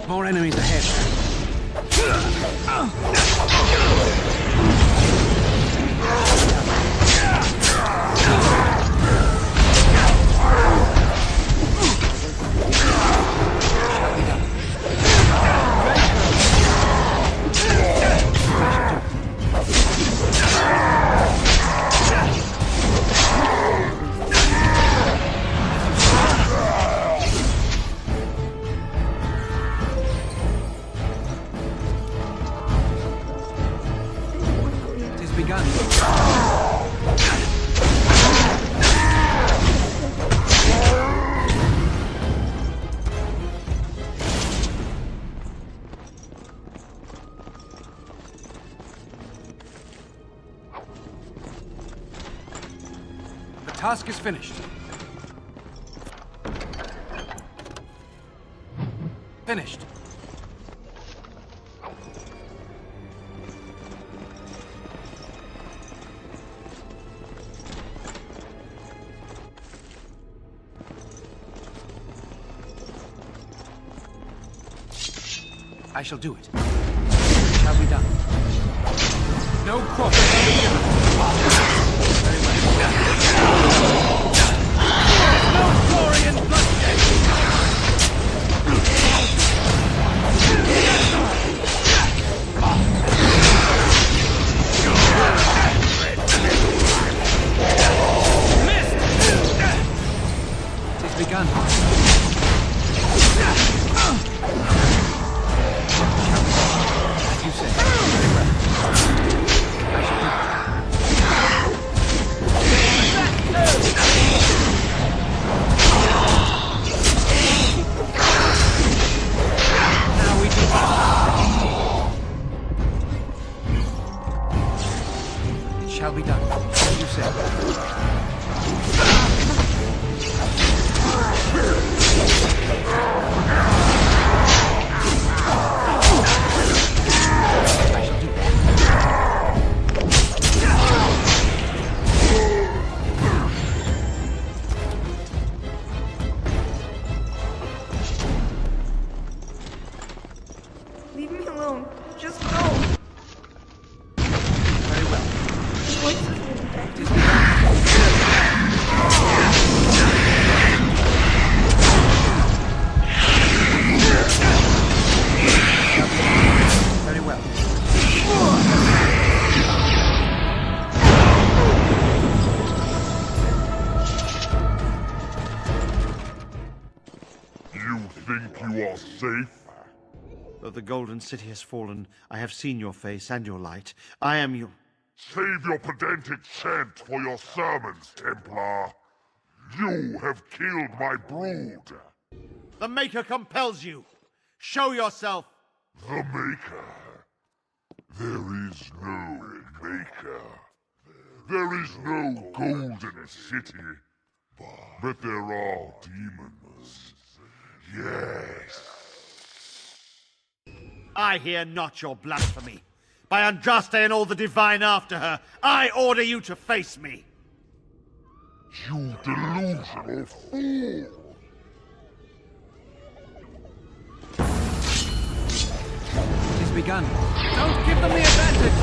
More enemies ahead. The task is finished. Finished. I shall do it. It shall be done. No quarter shall be given. Very well. There's no glory in bloodshed. Missed! It is begun. As you say. Very well. I shall do it. Now we do battle. It shall be done, as you say. Leave me alone. Just go. Very well. The voices will be back. It is begun. Very well. You think you are safe? Though the Golden City has fallen, I have seen your face and your light. I am your... Save your pedantic chant for your sermons, Templar. You have killed my brood. The Maker compels you! Show yourself! The Maker? There is no Maker. There is no Golden City. But there are demons. Yes. I hear not your blasphemy. By Andraste and all the divine after her, I order you to face me! You delusional fool! It is begun. Don't give them the advantage!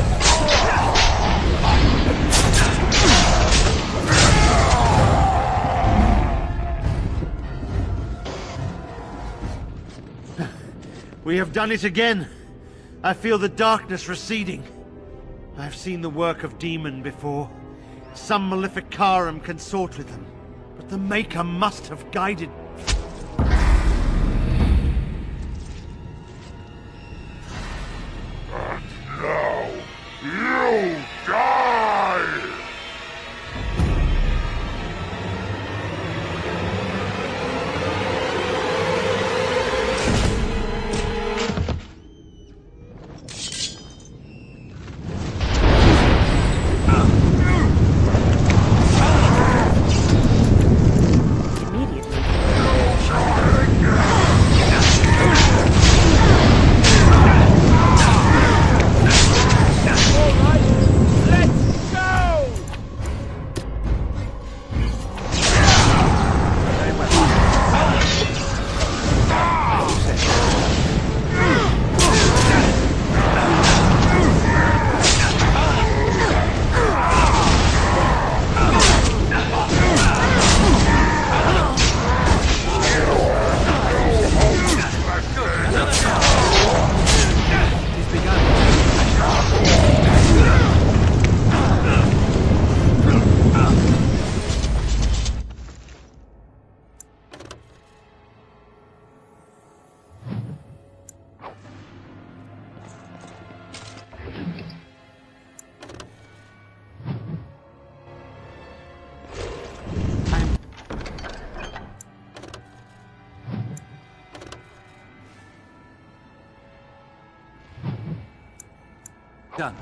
We have done it again. I feel the darkness receding. I've seen the work of demon before. Some Maleficarum consort with them. But the Maker must have guided... And now, you die! Done.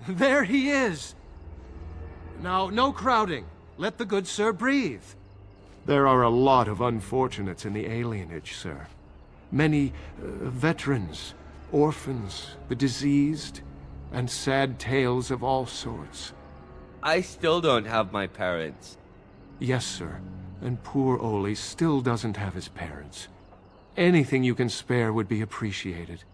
There he is! Now, no crowding. Let the good sir breathe. There are a lot of unfortunates in the alienage, sir. Many veterans, orphans, the diseased, and sad tales of all sorts. I still don't have my parents. Yes, sir. And poor Oli still doesn't have his parents. Anything you can spare would be appreciated.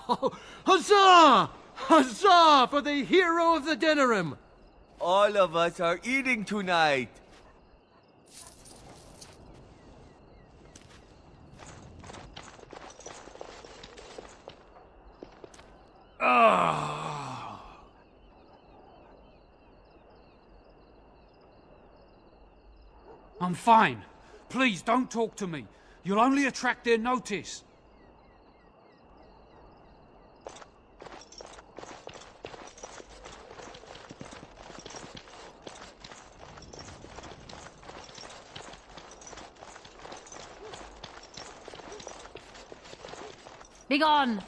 Oh, huzzah! Huzzah for the hero of the Denerim! All of us are eating tonight. Ah! I'm fine. Please, don't talk to me. You'll only attract their notice. Begone!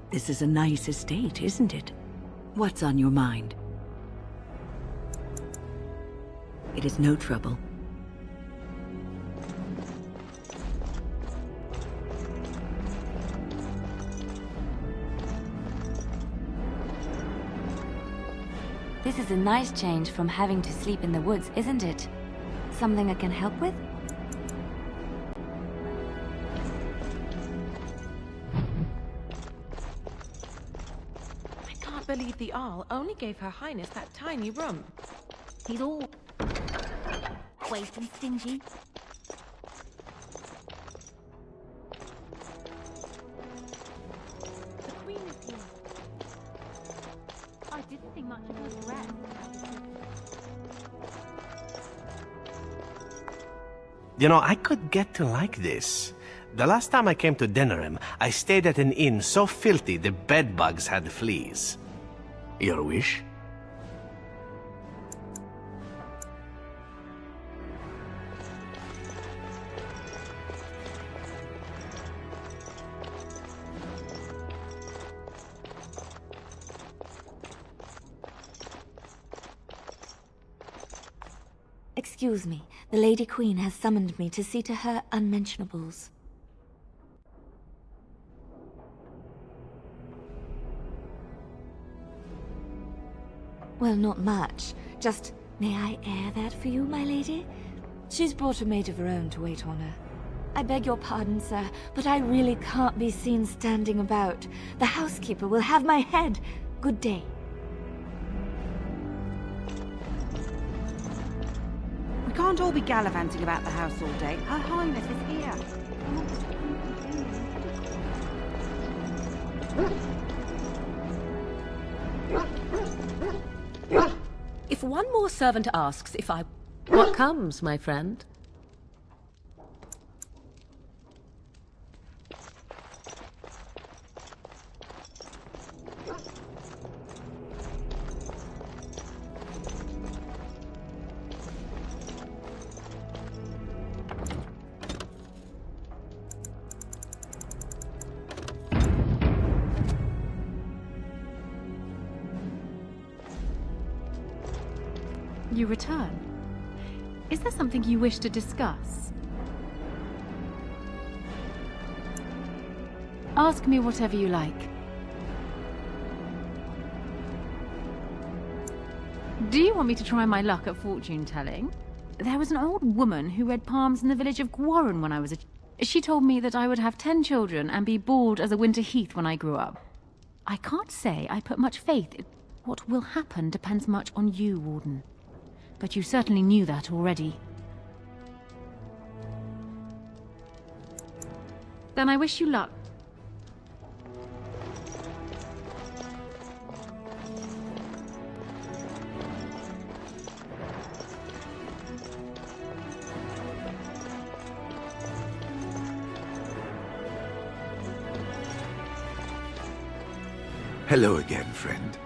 This is a nice estate, isn't it? What's on your mind? It is no trouble. This is a nice change from having to sleep in the woods, isn't it? Something I can help with? I believe the Arl only gave Her Highness that tiny room. He's all waste and stingy. The Queen is here. I didn't think much of his rest. You know, I could get to like this. The last time I came to Denerim, I stayed at an inn so filthy the bedbugs had fleas. Your wish? Excuse me, the Lady Queen has summoned me to see to her unmentionables. Well, not much. Just, may I air that for you, my lady? She's brought a maid of her own to wait on her. I beg your pardon, sir, but I really can't be seen standing about. The housekeeper will have my head. Good day. We can't all be gallivanting about the house all day. Her Highness is here. If one more servant asks if I... What comes, my friend? You return. Is there something you wish to discuss? Ask me whatever you like. Do you want me to try my luck at fortune-telling? There was an old woman who read palms in the village of Gwarren when I was She told me that I would have 10 children and be bald as a winter heath when I grew up. I can't say I put much faith in what will happen depends much on you, Warden. But you certainly knew that already. Then I wish you luck. Hello again, friend.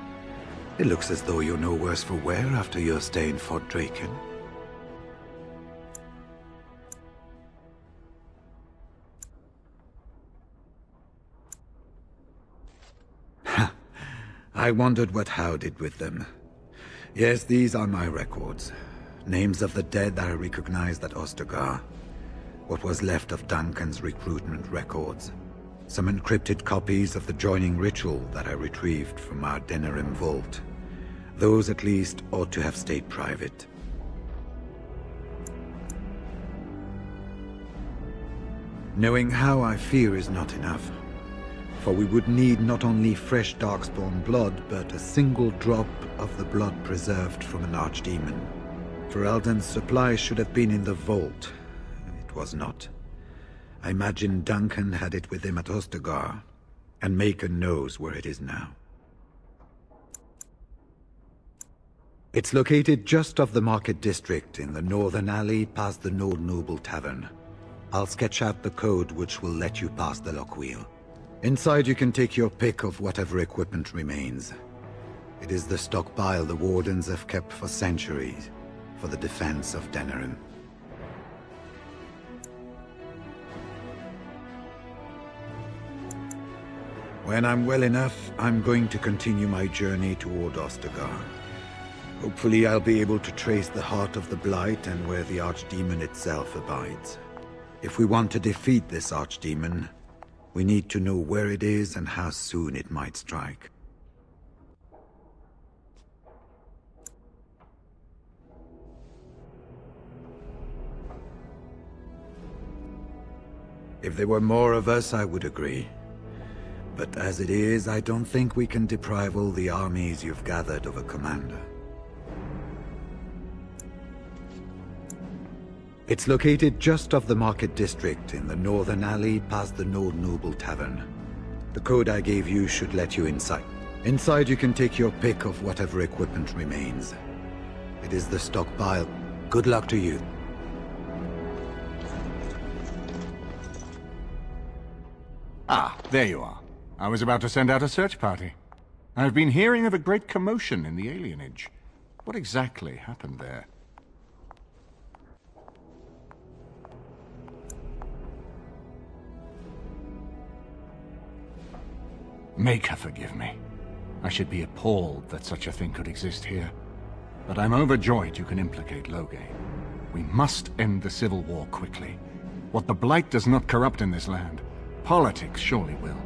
It looks as though you're no worse for wear after your stay in Fort Draken. I wondered what Howe did with them. Yes, these are my records. Names of the dead I recognized at Ostagar. What was left of Duncan's recruitment records. Some encrypted copies of the joining ritual that I retrieved from our Denerim vault. Those, at least, ought to have stayed private. Knowing how I fear is not enough. For we would need not only fresh Darkspawn blood, but a single drop of the blood preserved from an archdemon. Ferelden's supply should have been in the vault. It was not. I imagine Duncan had it with him at Ostagar, and Macon knows where it is now. It's located just off the Market District in the northern alley past the Nord Noble Tavern. I'll sketch out the code which will let you pass the Lockwheel. Inside you can take your pick of whatever equipment remains. It is the stockpile the Wardens have kept for centuries, for the defense of Denerim. When I'm well enough, I'm going to continue my journey toward Ostagar. Hopefully I'll be able to trace the heart of the Blight and where the Archdemon itself abides. If we want to defeat this Archdemon, we need to know where it is and how soon it might strike. If there were more of us, I would agree. But as it is, I don't think we can deprive all the armies you've gathered of a commander. It's located just off the Market District in the northern alley past the Nord Noble Tavern. The code I gave you should let you inside. Inside you can take your pick of whatever equipment remains. It is the stockpile. Good luck to you. Ah, there you are. I was about to send out a search party. I've been hearing of a great commotion in the alienage. What exactly happened there? Make her forgive me. I should be appalled that such a thing could exist here. But I'm overjoyed you can implicate Loghain. We must end the civil war quickly. What the Blight does not corrupt in this land, politics surely will.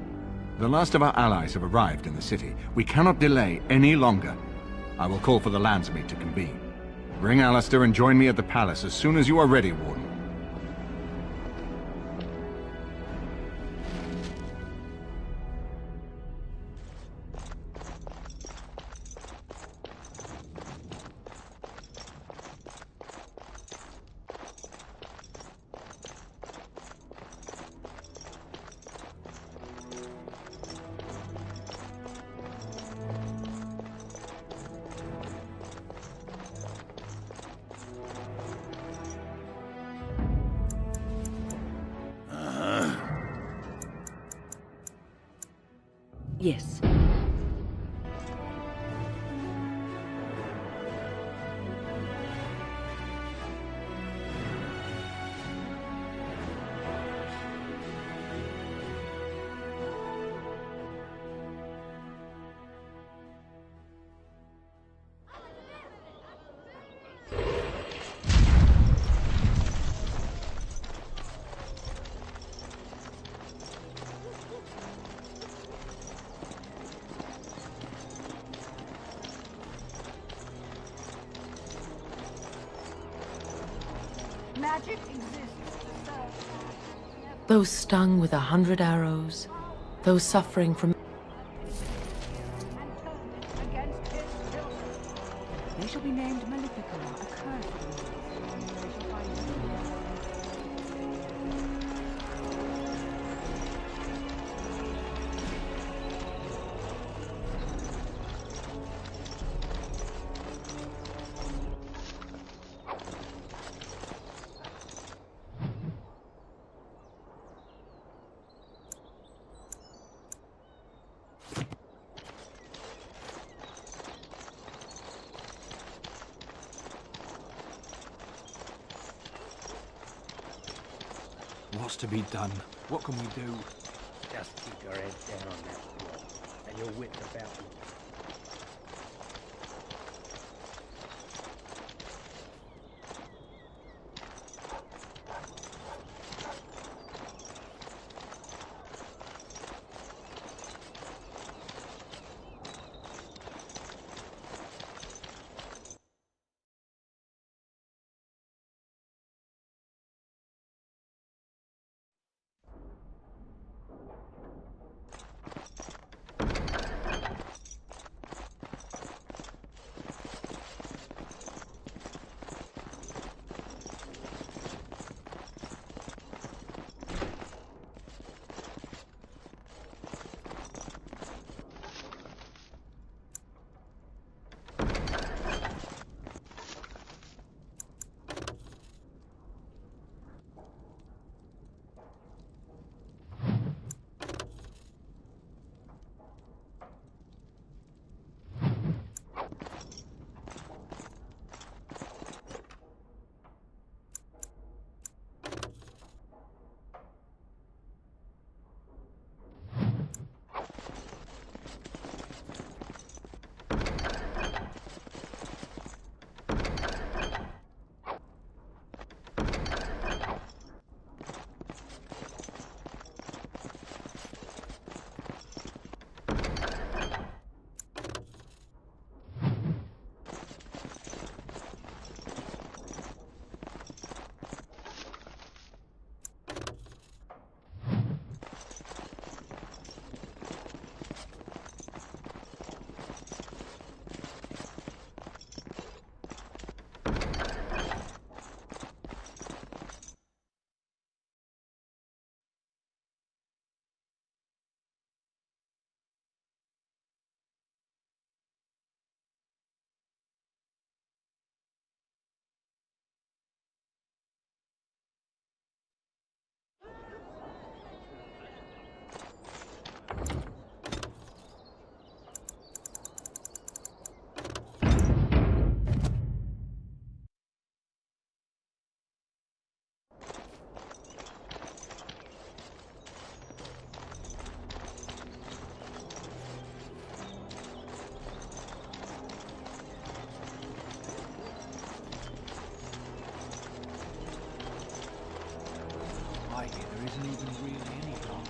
The last of our allies have arrived in the city. We cannot delay any longer. I will call for the Landsmeet to convene. Bring Alistair and join me at the palace as soon as you are ready, Warden. Yes. Magic exists. Those stung with 100 arrows, those suffering from... They shall be named Malefica, a curse. They shall find What's to be done? What can we do? Just keep your head down on that wall, and your wits about you. There isn't even really any dark.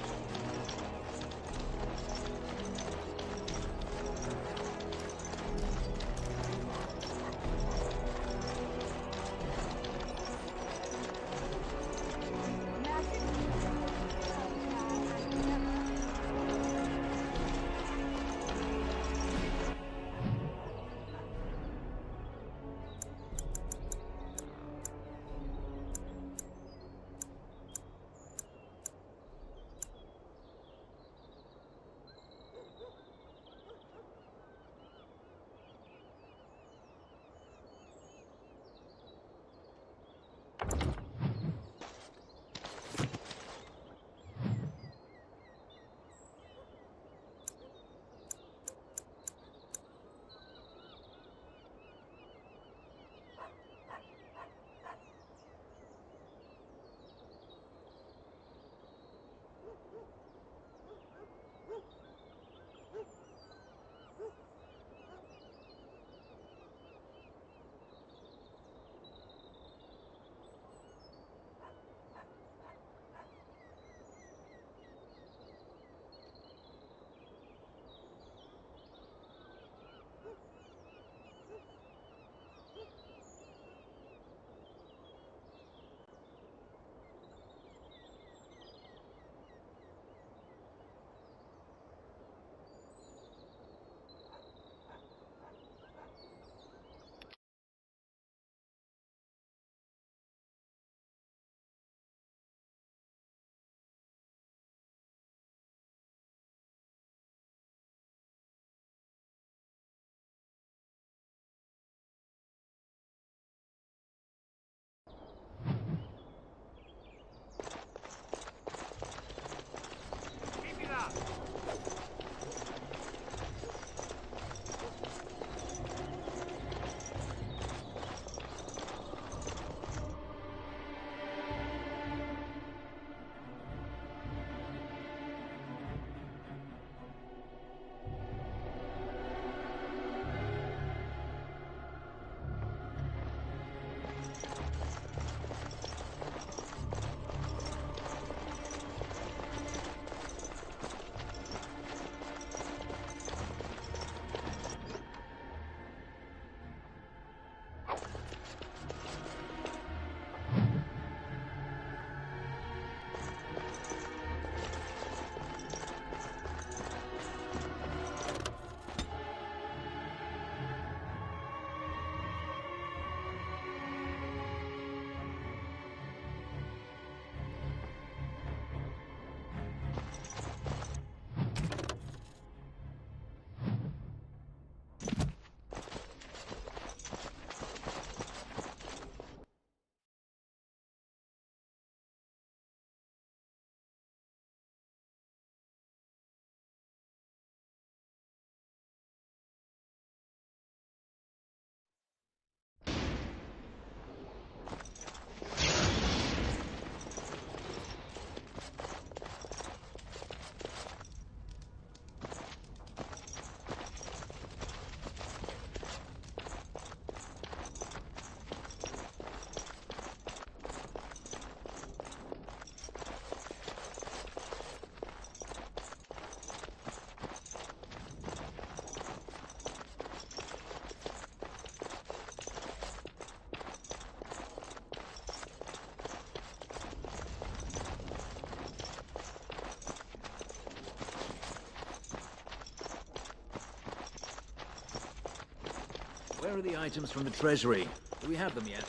Where are the items from the treasury? Do we have them yet?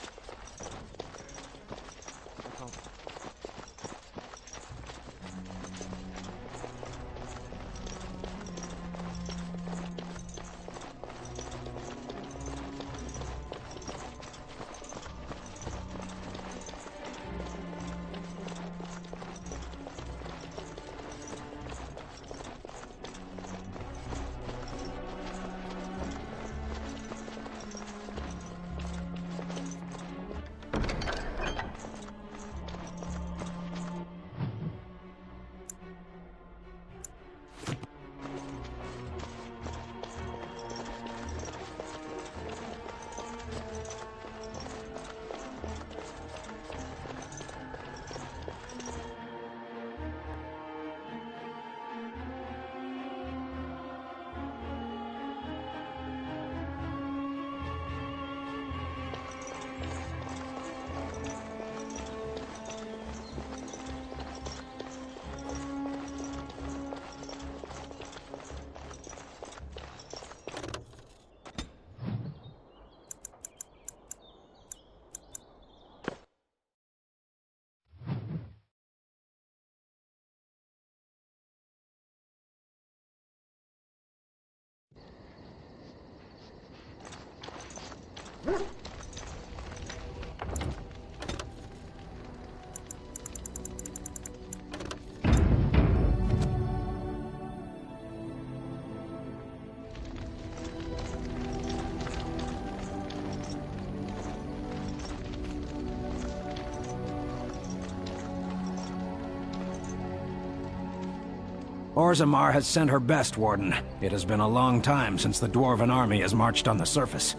Orzammar has sent her best, Warden. It has been a long time since the Dwarven army has marched on the surface.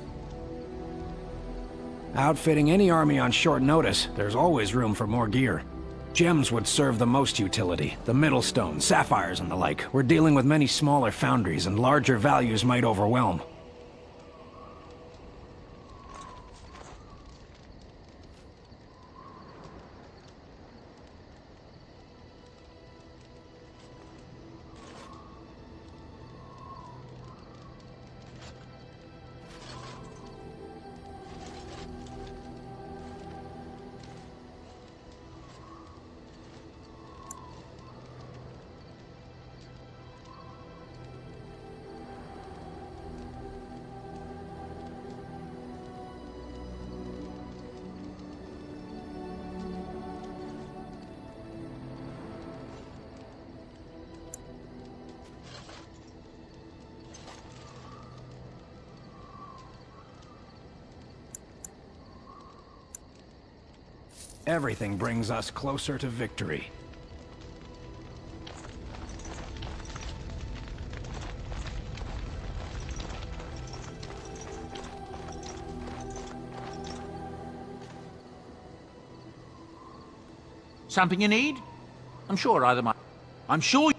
Outfitting any army on short notice, there's always room for more gear. Gems would serve the most utility. The Middlestone, sapphires and the like. We're dealing with many smaller foundries, and larger values might overwhelm. Everything brings us closer to victory. Something you need? I'm sure either my... I'm sure...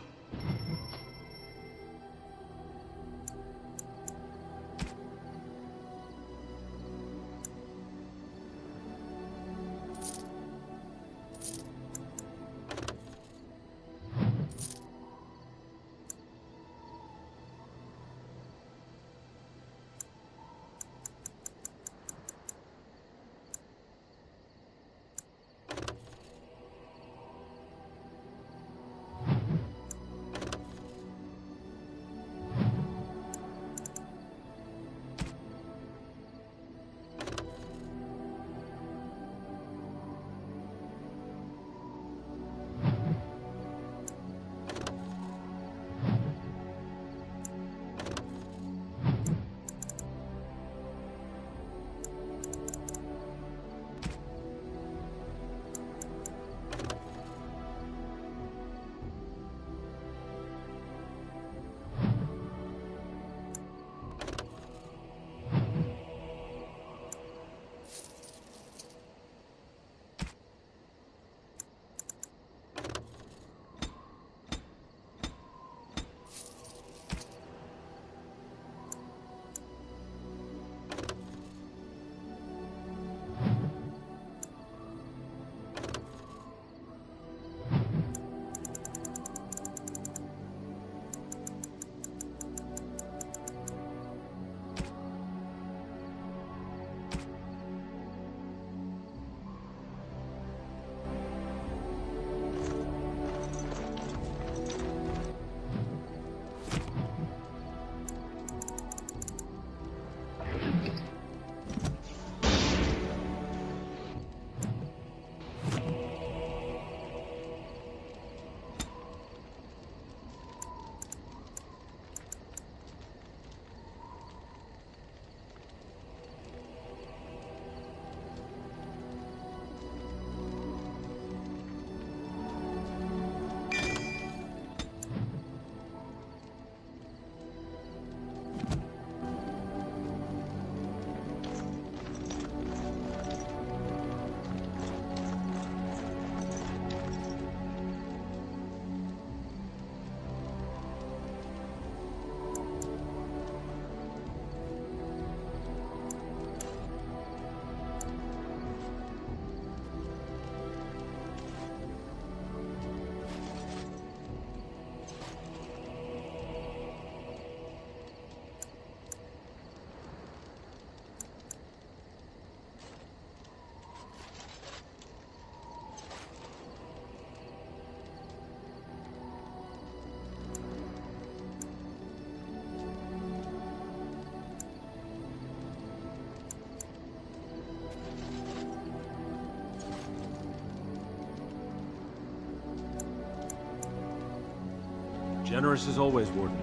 Generous as always, Warden.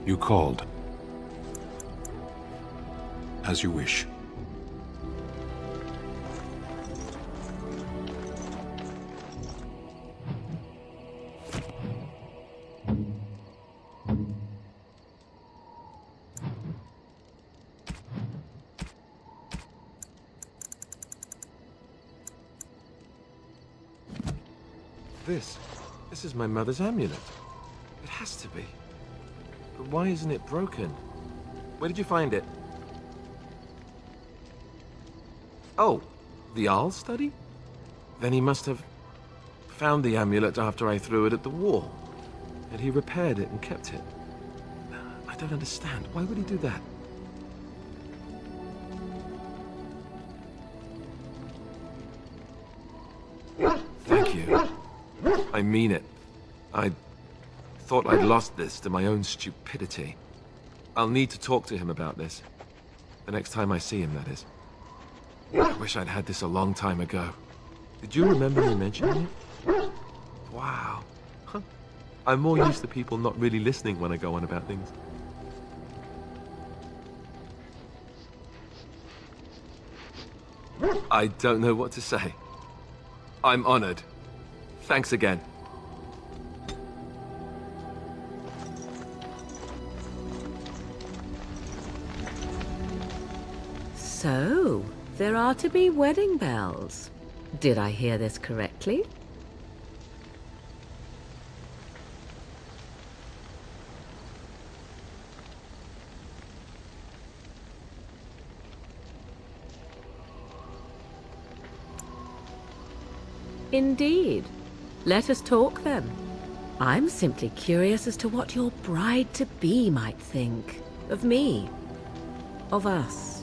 You called. As you wish. This is my mother's amulet. It has to be. But why isn't it broken? Where did you find it? Oh, the Arl study? Then he must have found the amulet after I threw it at the wall. And he repaired it and kept it. I don't understand. Why would he do that? Thank you. I mean it. I thought I'd lost this to my own stupidity. I'll need to talk to him about this. The next time I see him, that is. I wish I'd had this a long time ago. Did you remember me mentioning it? Wow. Huh. I'm more used to people not really listening when I go on about things. I don't know what to say. I'm honored. Thanks again. So, there are to be wedding bells. Did I hear this correctly? Indeed. Let us talk then. I'm simply curious as to what your bride-to-be might think. Of me. Of us.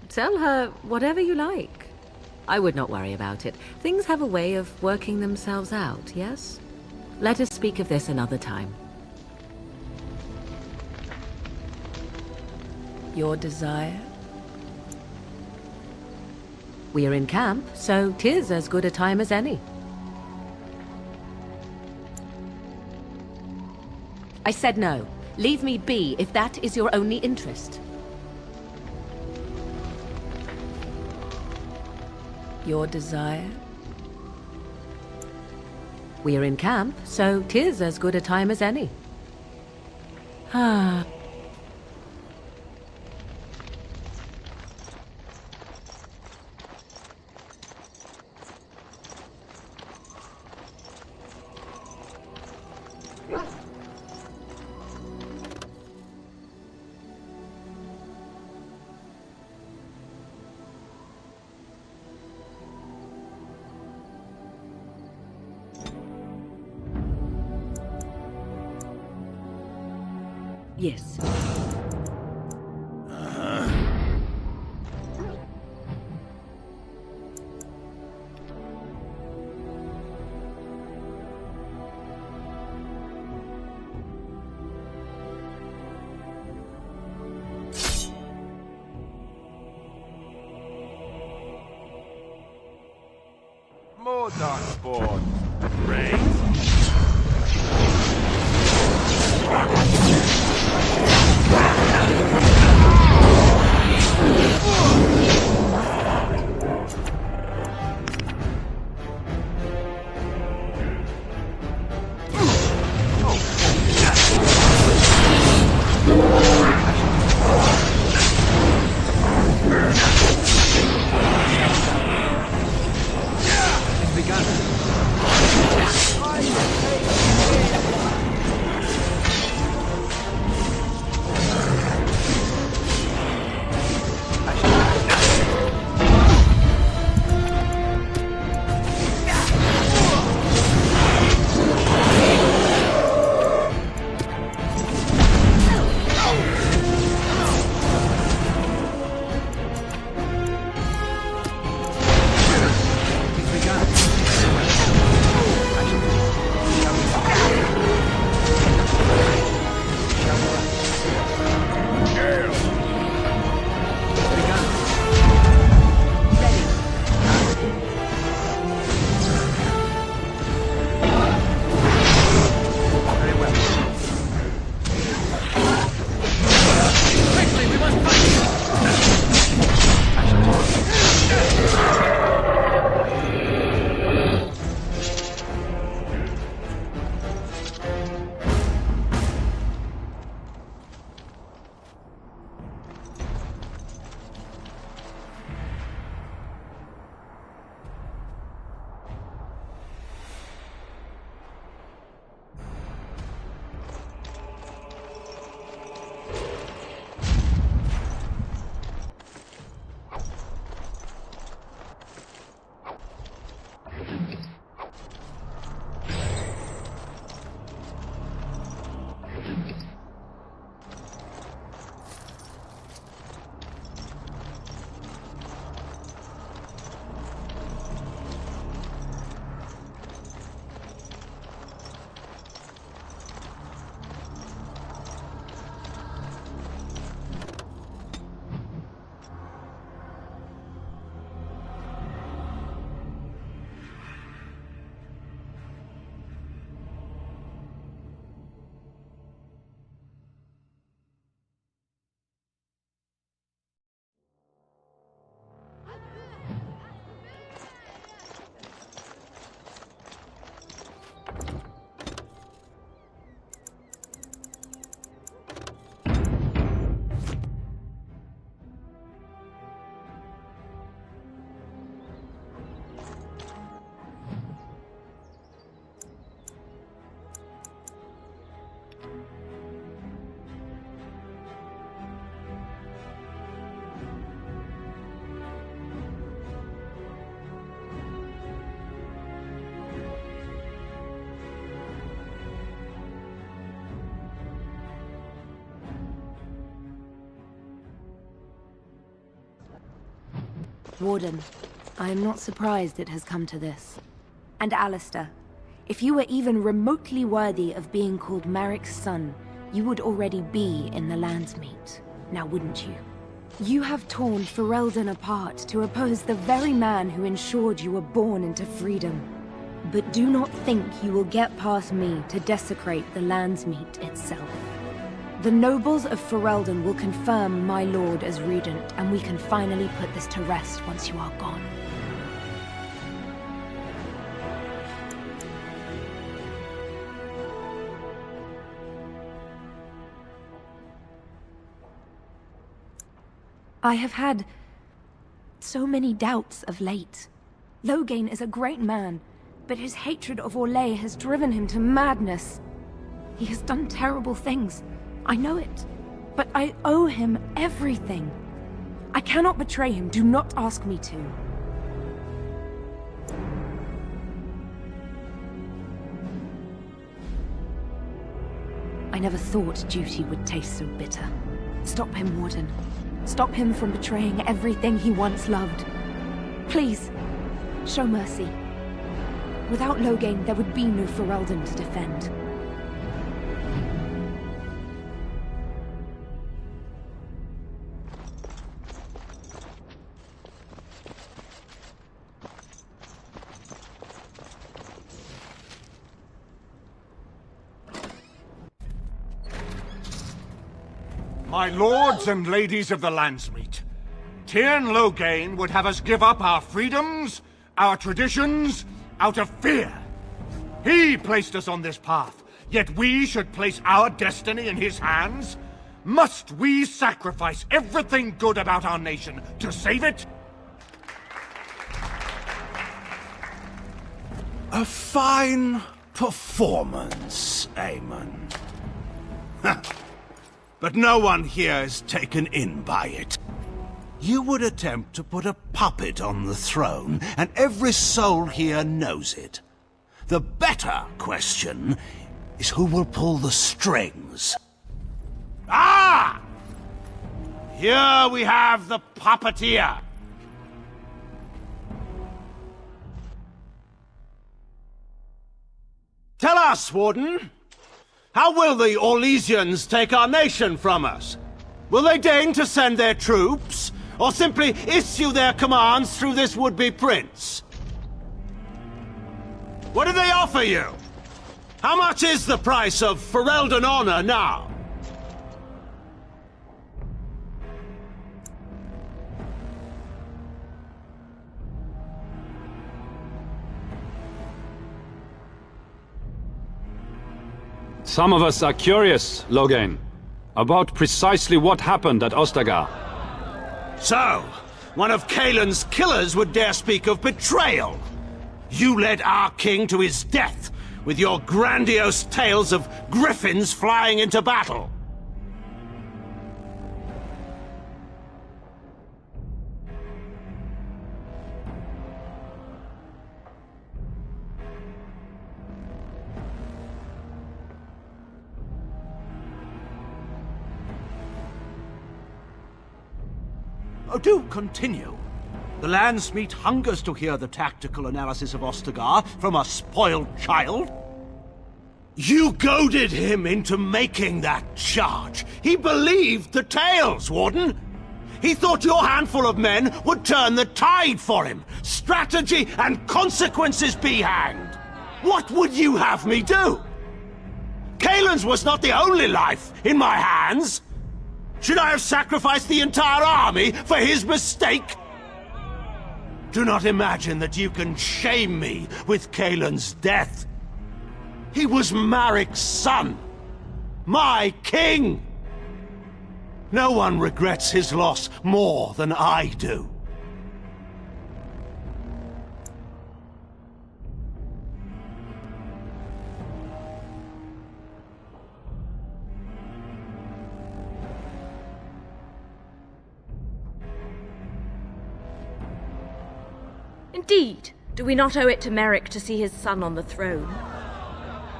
Tell her whatever you like. I would not worry about it. Things have a way of working themselves out, yes? Let us speak of this another time. Your desire? We are in camp, so 'tis as good a time as any. I said no. Leave me be if that is your only interest. Your desire? We are in camp, so 'tis as good a time as any. Ah. Yes. More darkspawn. Great. It's begun. Warden, I am not surprised it has come to this. And Alistair, if you were even remotely worthy of being called Merrick's son, you would already be in the Landsmeet, now wouldn't you? You have torn Ferelden apart to oppose the very man who ensured you were born into freedom. But do not think you will get past me to desecrate the Landsmeet itself. The nobles of Ferelden will confirm my lord as regent, and we can finally put this to rest once you are gone. I have had so many doubts of late. Loghain is a great man, but his hatred of Orlais has driven him to madness. He has done terrible things, I know it, but I owe him everything. I cannot betray him, do not ask me to. I never thought duty would taste so bitter. Stop him, Warden. Stop him from betraying everything he once loved. Please, show mercy. Without Loghain, there would be no Ferelden to defend. My lords and ladies of the Landsmeet, Tyrn Loghain would have us give up our freedoms, our traditions, out of fear. He placed us on this path, yet we should place our destiny in his hands? Must we sacrifice everything good about our nation to save it? A fine performance, Aemon. But no one here is taken in by it. You would attempt to put a puppet on the throne, and every soul here knows it. The better question is who will pull the strings. Ah! Here we have the puppeteer. Tell us, Warden. How will the Orlesians take our nation from us? Will they deign to send their troops, or simply issue their commands through this would-be prince? What do they offer you? How much is the price of Ferelden honor now? Some of us are curious, Loghain, about precisely what happened at Ostagar. So, one of Cailan's killers would dare speak of betrayal. You led our king to his death with your grandiose tales of griffins flying into battle. Oh, do continue. The Landsmeet hungers to hear the tactical analysis of Ostagar from a spoiled child. You goaded him into making that charge. He believed the tales, Warden. He thought your handful of men would turn the tide for him. Strategy and consequences be hanged. What would you have me do? Cailan's was not the only life in my hands. Should I have sacrificed the entire army for his mistake? Do not imagine that you can shame me with Cailan's death. He was Marik's son, my king. No one regrets his loss more than I do. Indeed. Do we not owe it to Merrick to see his son on the throne?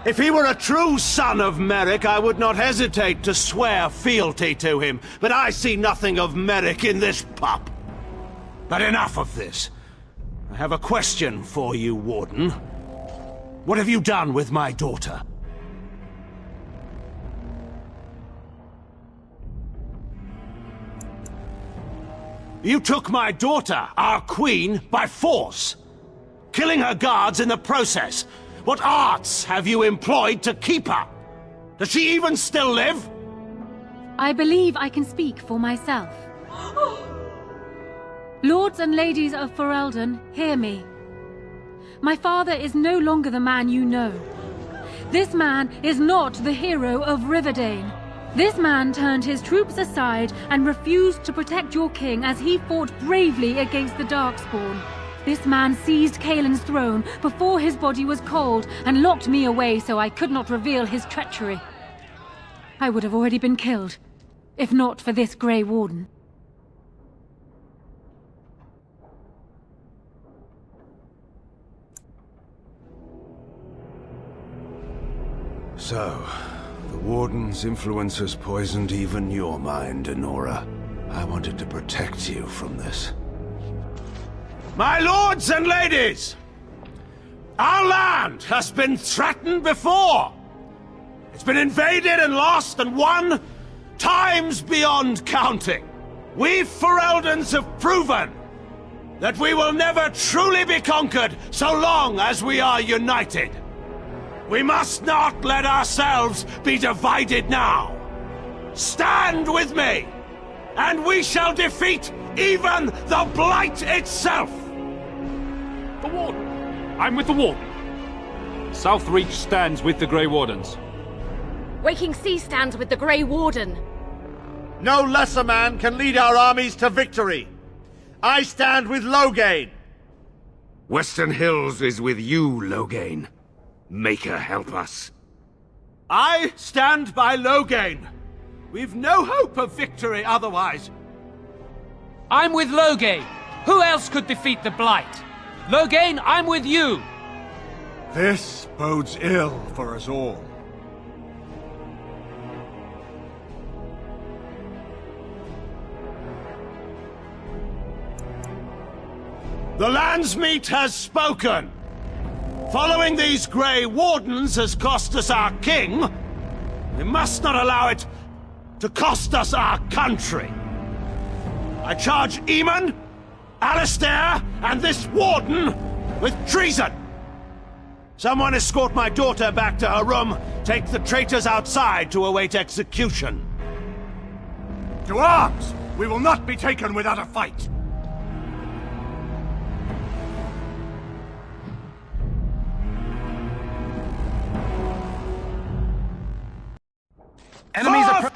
If he were a true son of Merrick, I would not hesitate to swear fealty to him. But I see nothing of Merrick in this pup. But enough of this. I have a question for you, Warden. What have you done with my daughter? You took my daughter, our queen, by force, killing her guards in the process. What arts have you employed to keep her? Does she even still live? I believe I can speak for myself. Lords and ladies of Ferelden, hear me. My father is no longer the man you know. This man is not the hero of Riverdane. This man turned his troops aside and refused to protect your king as he fought bravely against the Darkspawn. This man seized Kaelin's throne before his body was cold and locked me away so I could not reveal his treachery. I would have already been killed, if not for this Grey Warden. So, the Warden's influence has poisoned even your mind, Enora. I wanted to protect you from this. My lords and ladies! Our land has been threatened before! It's been invaded and lost and won times beyond counting. We Fereldans have proven that we will never truly be conquered so long as we are united. We must not let ourselves be divided now. Stand with me, and we shall defeat even the Blight itself! The Warden! I'm with the Warden. Southreach stands with the Grey Wardens. Waking Sea stands with the Grey Warden. No lesser man can lead our armies to victory. I stand with Loghain. Western Hills is with you, Loghain. Make her help us. I stand by Loghain. We've no hope of victory otherwise. I'm with Loghain. Who else could defeat the Blight? Loghain, I'm with you. This bodes ill for us all. The Landsmeet has spoken. Following these Grey Wardens has cost us our king. We must not allow it to cost us our country. I charge Eamon, Alistair, and this Warden with treason. Someone escort my daughter back to her room. Take the traitors outside to await execution. To arms! We will not be taken without a fight! Enemies are...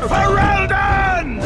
Ferelden!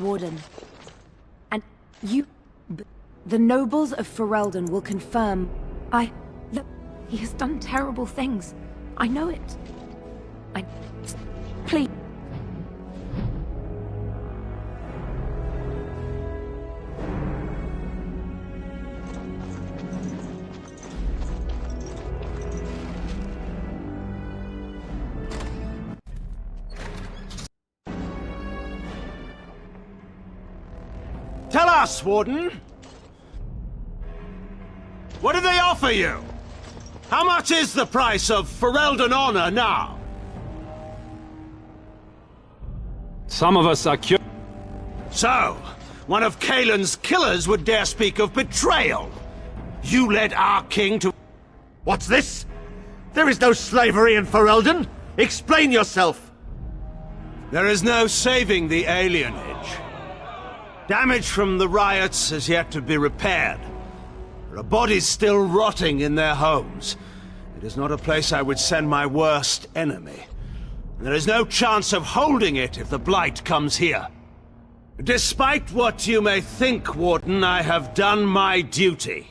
Warden. And you... The nobles of Ferelden will confirm... He has done terrible things. I know it. Please... Tell us, Warden! What do they offer you? How much is the price of Ferelden honor now? Some of us are curious. So, one of Kaelin's killers would dare speak of betrayal. You led our king to... What's this? There is no slavery in Ferelden! Explain yourself! There is no saving the alienage. Damage from the riots has yet to be repaired. There are bodies still rotting in their homes. It is not a place I would send my worst enemy. There is no chance of holding it if the Blight comes here. Despite what you may think, Warden, I have done my duty.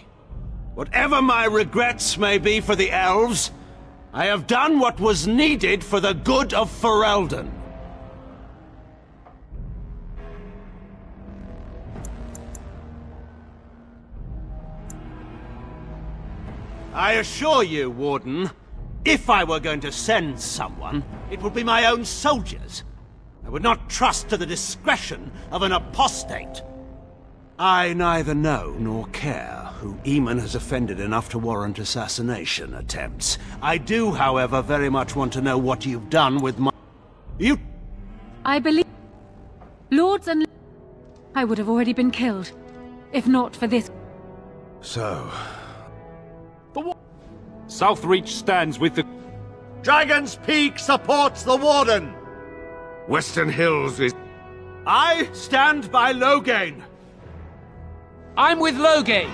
Whatever my regrets may be for the elves, I have done what was needed for the good of Ferelden. I assure you, Warden, if I were going to send someone, it would be my own soldiers. I would not trust to the discretion of an apostate. I neither know nor care who Eamon has offended enough to warrant assassination attempts. I do, however, very much want to know what you've done with my... I believe... Lords and... I would have already been killed, if not for this... So... Southreach stands with the... Dragon's Peak supports the Warden! Western Hills is... I stand by Loghain! I'm with Loghain!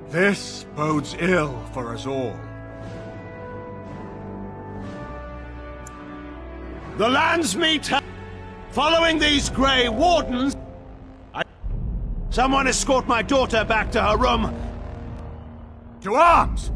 This bodes ill for us all. The Landsmeet... Following these Grey Wardens... Someone escort my daughter back to her room. To arms!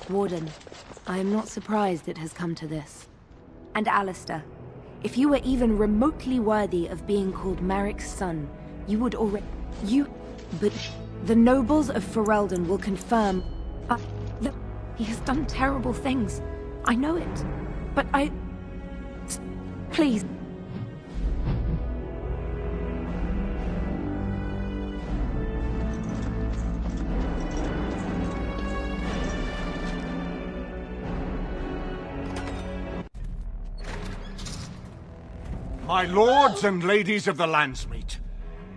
Warden, I am not surprised it has come to this. And Alistair, if you were even remotely worthy of being called Marik's son, you would already... But the nobles of Ferelden will confirm... he has done terrible things. I know it. But please... My lords and ladies of the Landsmeet,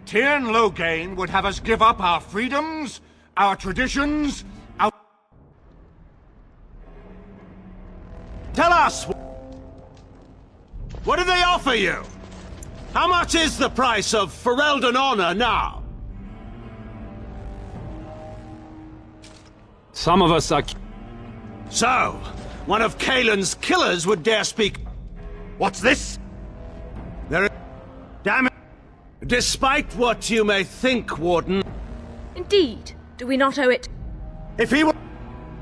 Tyrn Loghain would have us give up our freedoms, our traditions, our... Tell us! What do they offer you? How much is the price of Ferelden honor now? Some of us are... So, one of Kaelin's killers would dare speak... What's this? Damn it! Despite what you may think, Warden... Indeed. Do we not owe it... If he were...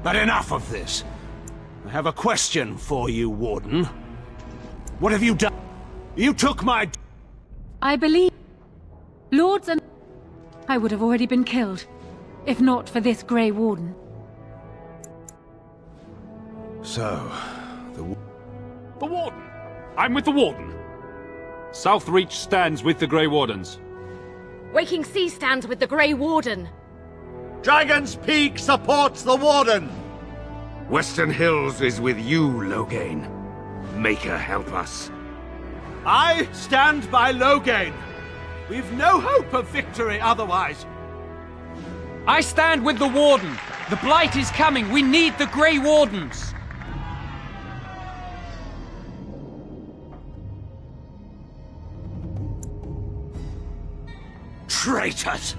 But enough of this. I have a question for you, Warden. What have you done? You took my... I believe... Lords and... I would have already been killed, if not for this Grey Warden. So, The Warden! I'm with the Warden! Southreach stands with the Grey Wardens. Waking Sea stands with the Grey Warden. Dragon's Peak supports the Warden! Western Hills is with you, Loghain. Maker help us. I stand by Loghain. We've no hope of victory otherwise. I stand with the Warden. The Blight is coming. We need the Grey Wardens. Traitors!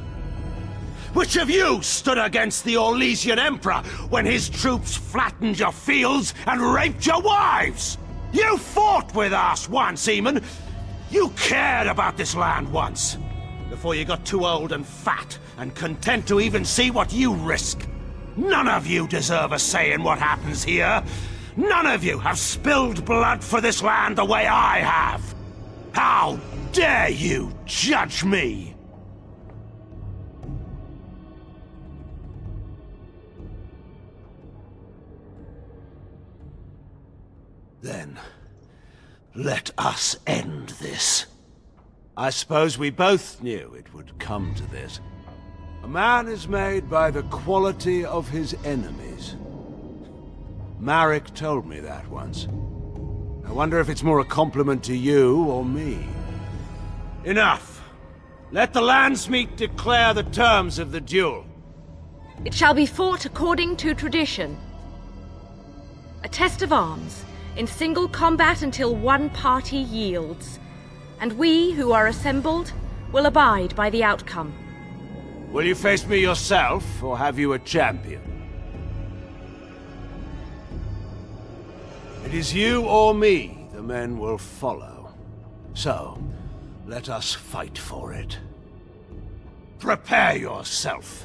Which of you stood against the Orlesian Emperor when his troops flattened your fields and raped your wives? You fought with us once, Eamon. You cared about this land once. Before you got too old and fat and content to even see what you risk. None of you deserve a say in what happens here. None of you have spilled blood for this land the way I have. How dare you judge me? Then, let us end this. I suppose we both knew it would come to this. A man is made by the quality of his enemies. Marek told me that once. I wonder if it's more a compliment to you or me. Enough! Let the Landsmeet declare the terms of the duel. It shall be fought according to tradition. A test of arms, in single combat until one party yields. And we, who are assembled, will abide by the outcome. Will you face me yourself, or have you a champion? It is you or me the men will follow. So, let us fight for it. Prepare yourself.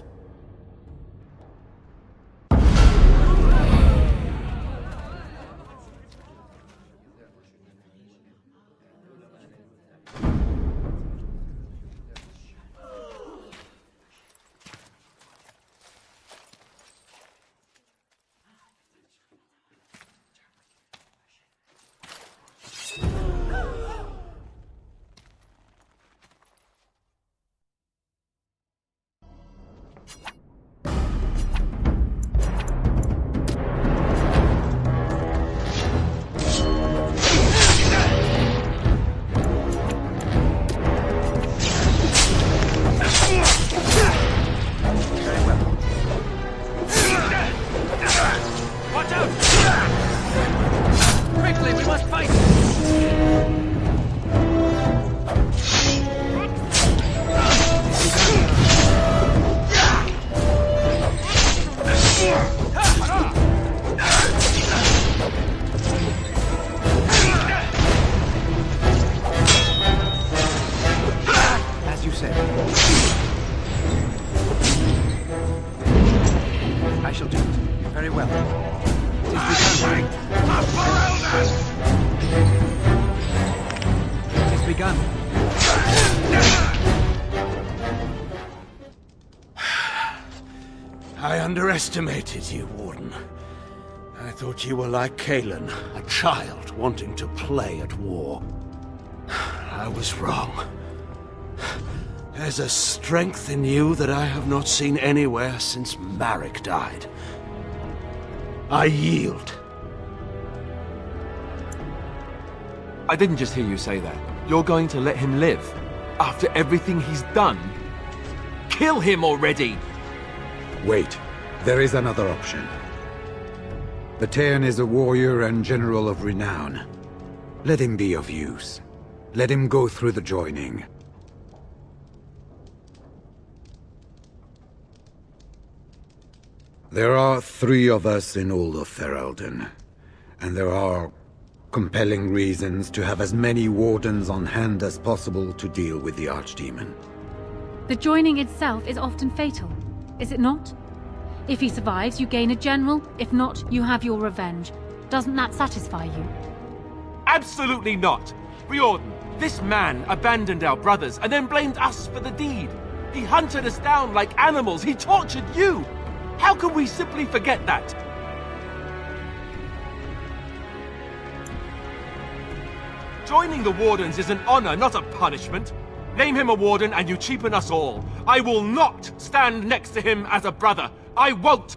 I shall do it. Very well. It has begun. I underestimated you, Warden. I thought you were like Kalen, a child wanting to play at war. I was wrong. There's a strength in you that I have not seen anywhere since Marek died. I yield. I didn't just hear you say that. You're going to let him live? After everything he's done? Kill him already! Wait. There is another option. Bataeon is a warrior and general of renown. Let him be of use. Let him go through the joining. There are 3 of us in all of Ferelden, and there are compelling reasons to have as many wardens on hand as possible to deal with the Archdemon. The joining itself is often fatal, is it not? If he survives, you gain a general. If not, you have your revenge. Doesn't that satisfy you? Absolutely not! Riordan, this man abandoned our brothers and then blamed us for the deed. He hunted us down like animals. He tortured you. How can we simply forget that? Joining the Wardens is an honor, not a punishment. Name him a Warden and you cheapen us all. I will not stand next to him as a brother. I won't!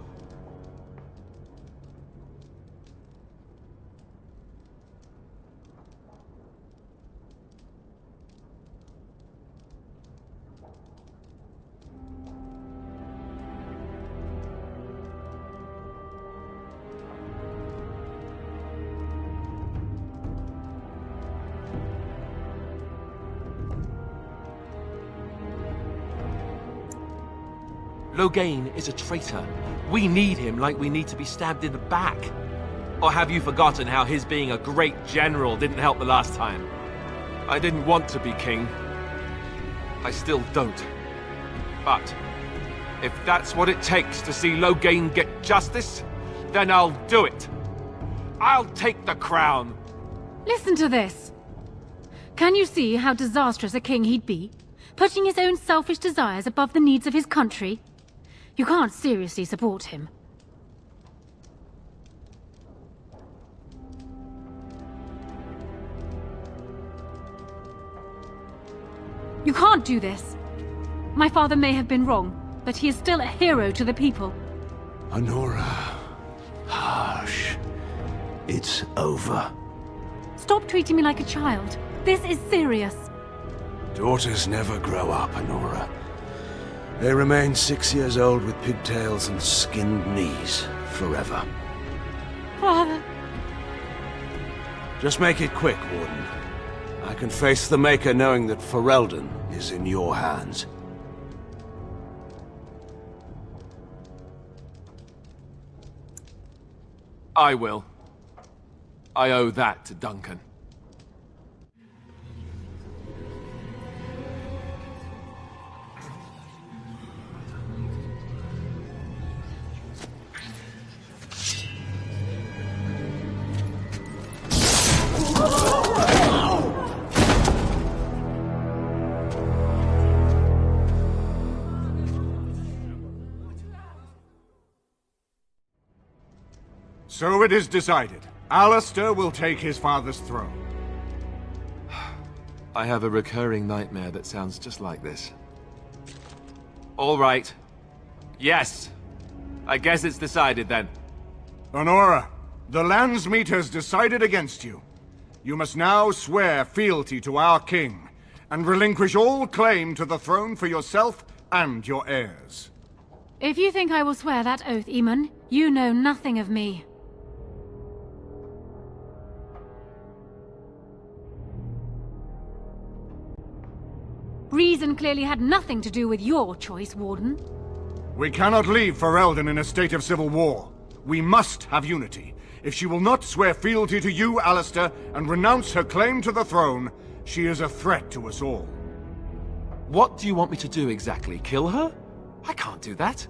Loghain is a traitor. We need him like we need to be stabbed in the back. Or have you forgotten how his being a great general didn't help the last time? I didn't want to be king. I still don't. But if that's what it takes to see Loghain get justice, then I'll do it. I'll take the crown. Listen to this. Can you see how disastrous a king he'd be? Putting his own selfish desires above the needs of his country? You can't seriously support him. You can't do this. My father may have been wrong, but he is still a hero to the people. Honora. Hush. It's over. Stop treating me like a child. This is serious. Daughters never grow up, Honora. They remain 6 years old with pigtails and skinned knees forever. Father. Just make it quick, Warden. I can face the Maker knowing that Ferelden is in your hands. I will. I owe that to Duncan. So it is decided. Alistair will take his father's throne. I have a recurring nightmare that sounds just like this. All right. Yes. I guess it's decided then. Honora, the Landsmeet has decided against you. You must now swear fealty to our king, and relinquish all claim to the throne for yourself and your heirs. If you think I will swear that oath, Eamon, you know nothing of me. Reason clearly had nothing to do with your choice, Warden. We cannot leave Ferelden in a state of civil war. We must have unity. If she will not swear fealty to you, Alistair, and renounce her claim to the throne, she is a threat to us all. What do you want me to do exactly? Kill her? I can't do that.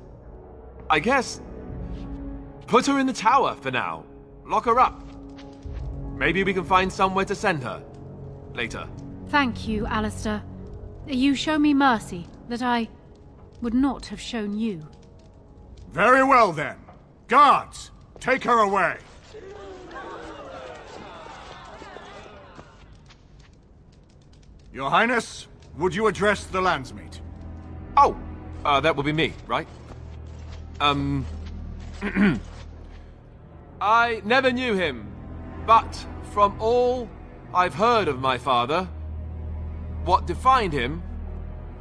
I guess... put her in the tower for now. Lock her up. Maybe we can find somewhere to send her. Later. Thank you, Alistair. You show me mercy that I would not have shown you. Very well, then. Guards, take her away. Your Highness, would you address the Landsmeet? Oh, that would be me, right? I never knew him, but from all I've heard of my father, what defined him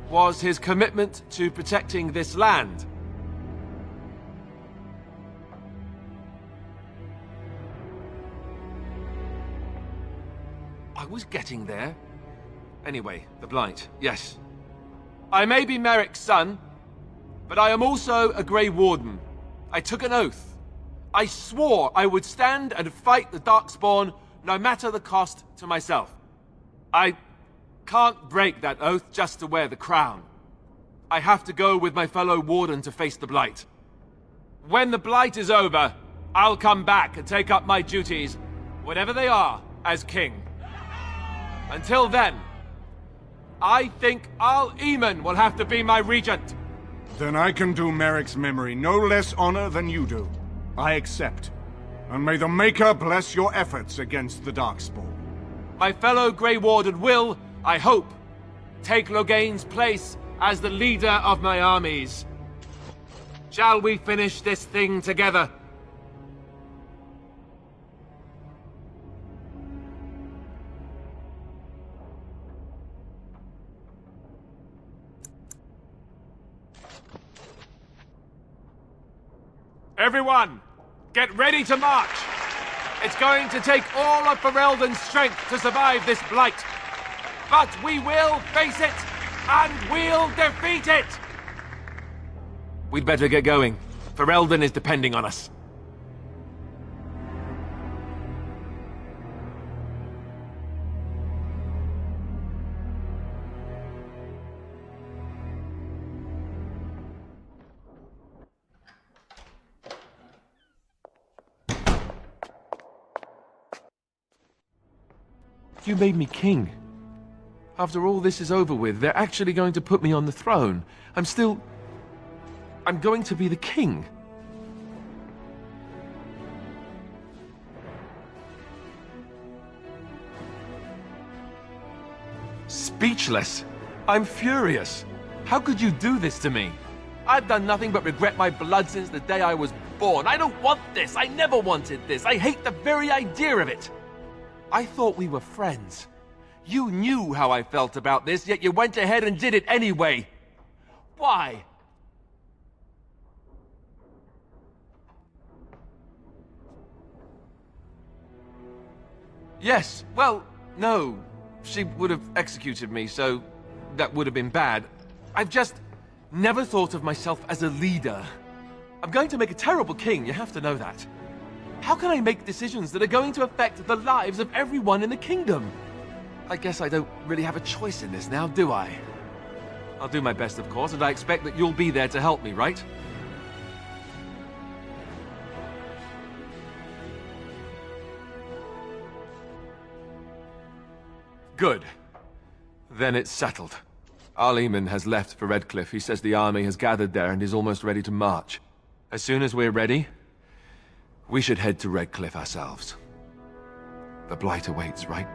was his commitment to protecting this land. I was getting there. Anyway, the Blight, yes. I may be Merrick's son, but I am also a Grey Warden. I took an oath. I swore I would stand and fight the Darkspawn, no matter the cost to myself. I can't break that oath just to wear the crown. I have to go with my fellow Warden to face the Blight. When the Blight is over, I'll come back and take up my duties, whatever they are, as king. Until then, I think Al Eamon will have to be my regent. Then I can do Merrick's memory no less honor than you do. I accept. And may the Maker bless your efforts against the Darkspawn. My fellow Grey Warden will, I hope, take Loghain's place as the leader of my armies. Shall we finish this thing together? Everyone, get ready to march! It's going to take all of Ferelden's strength to survive this blight. But we will face it, and we'll defeat it! We'd better get going. Ferelden is depending on us. You made me king. After all this is over with, they're actually going to put me on the throne. I'm going to be the king. Speechless. I'm furious. How could you do this to me? I've done nothing but regret my blood since the day I was born. I don't want this. I never wanted this. I hate the very idea of it. I thought we were friends. You knew how I felt about this, yet you went ahead and did it anyway. Why? Yes, well, no. She would have executed me, so that would have been bad. I've just never thought of myself as a leader. I'm going to make a terrible king, you have to know that. How can I make decisions that are going to affect the lives of everyone in the kingdom? I guess I don't really have a choice in this now, do I? I'll do my best, of course, and I expect that you'll be there to help me, right? Good. Then it's settled. Al Eamon has left for Redcliffe. He says the army has gathered there and is almost ready to march. As soon as we're ready, we should head to Redcliffe ourselves. The Blight awaits, right?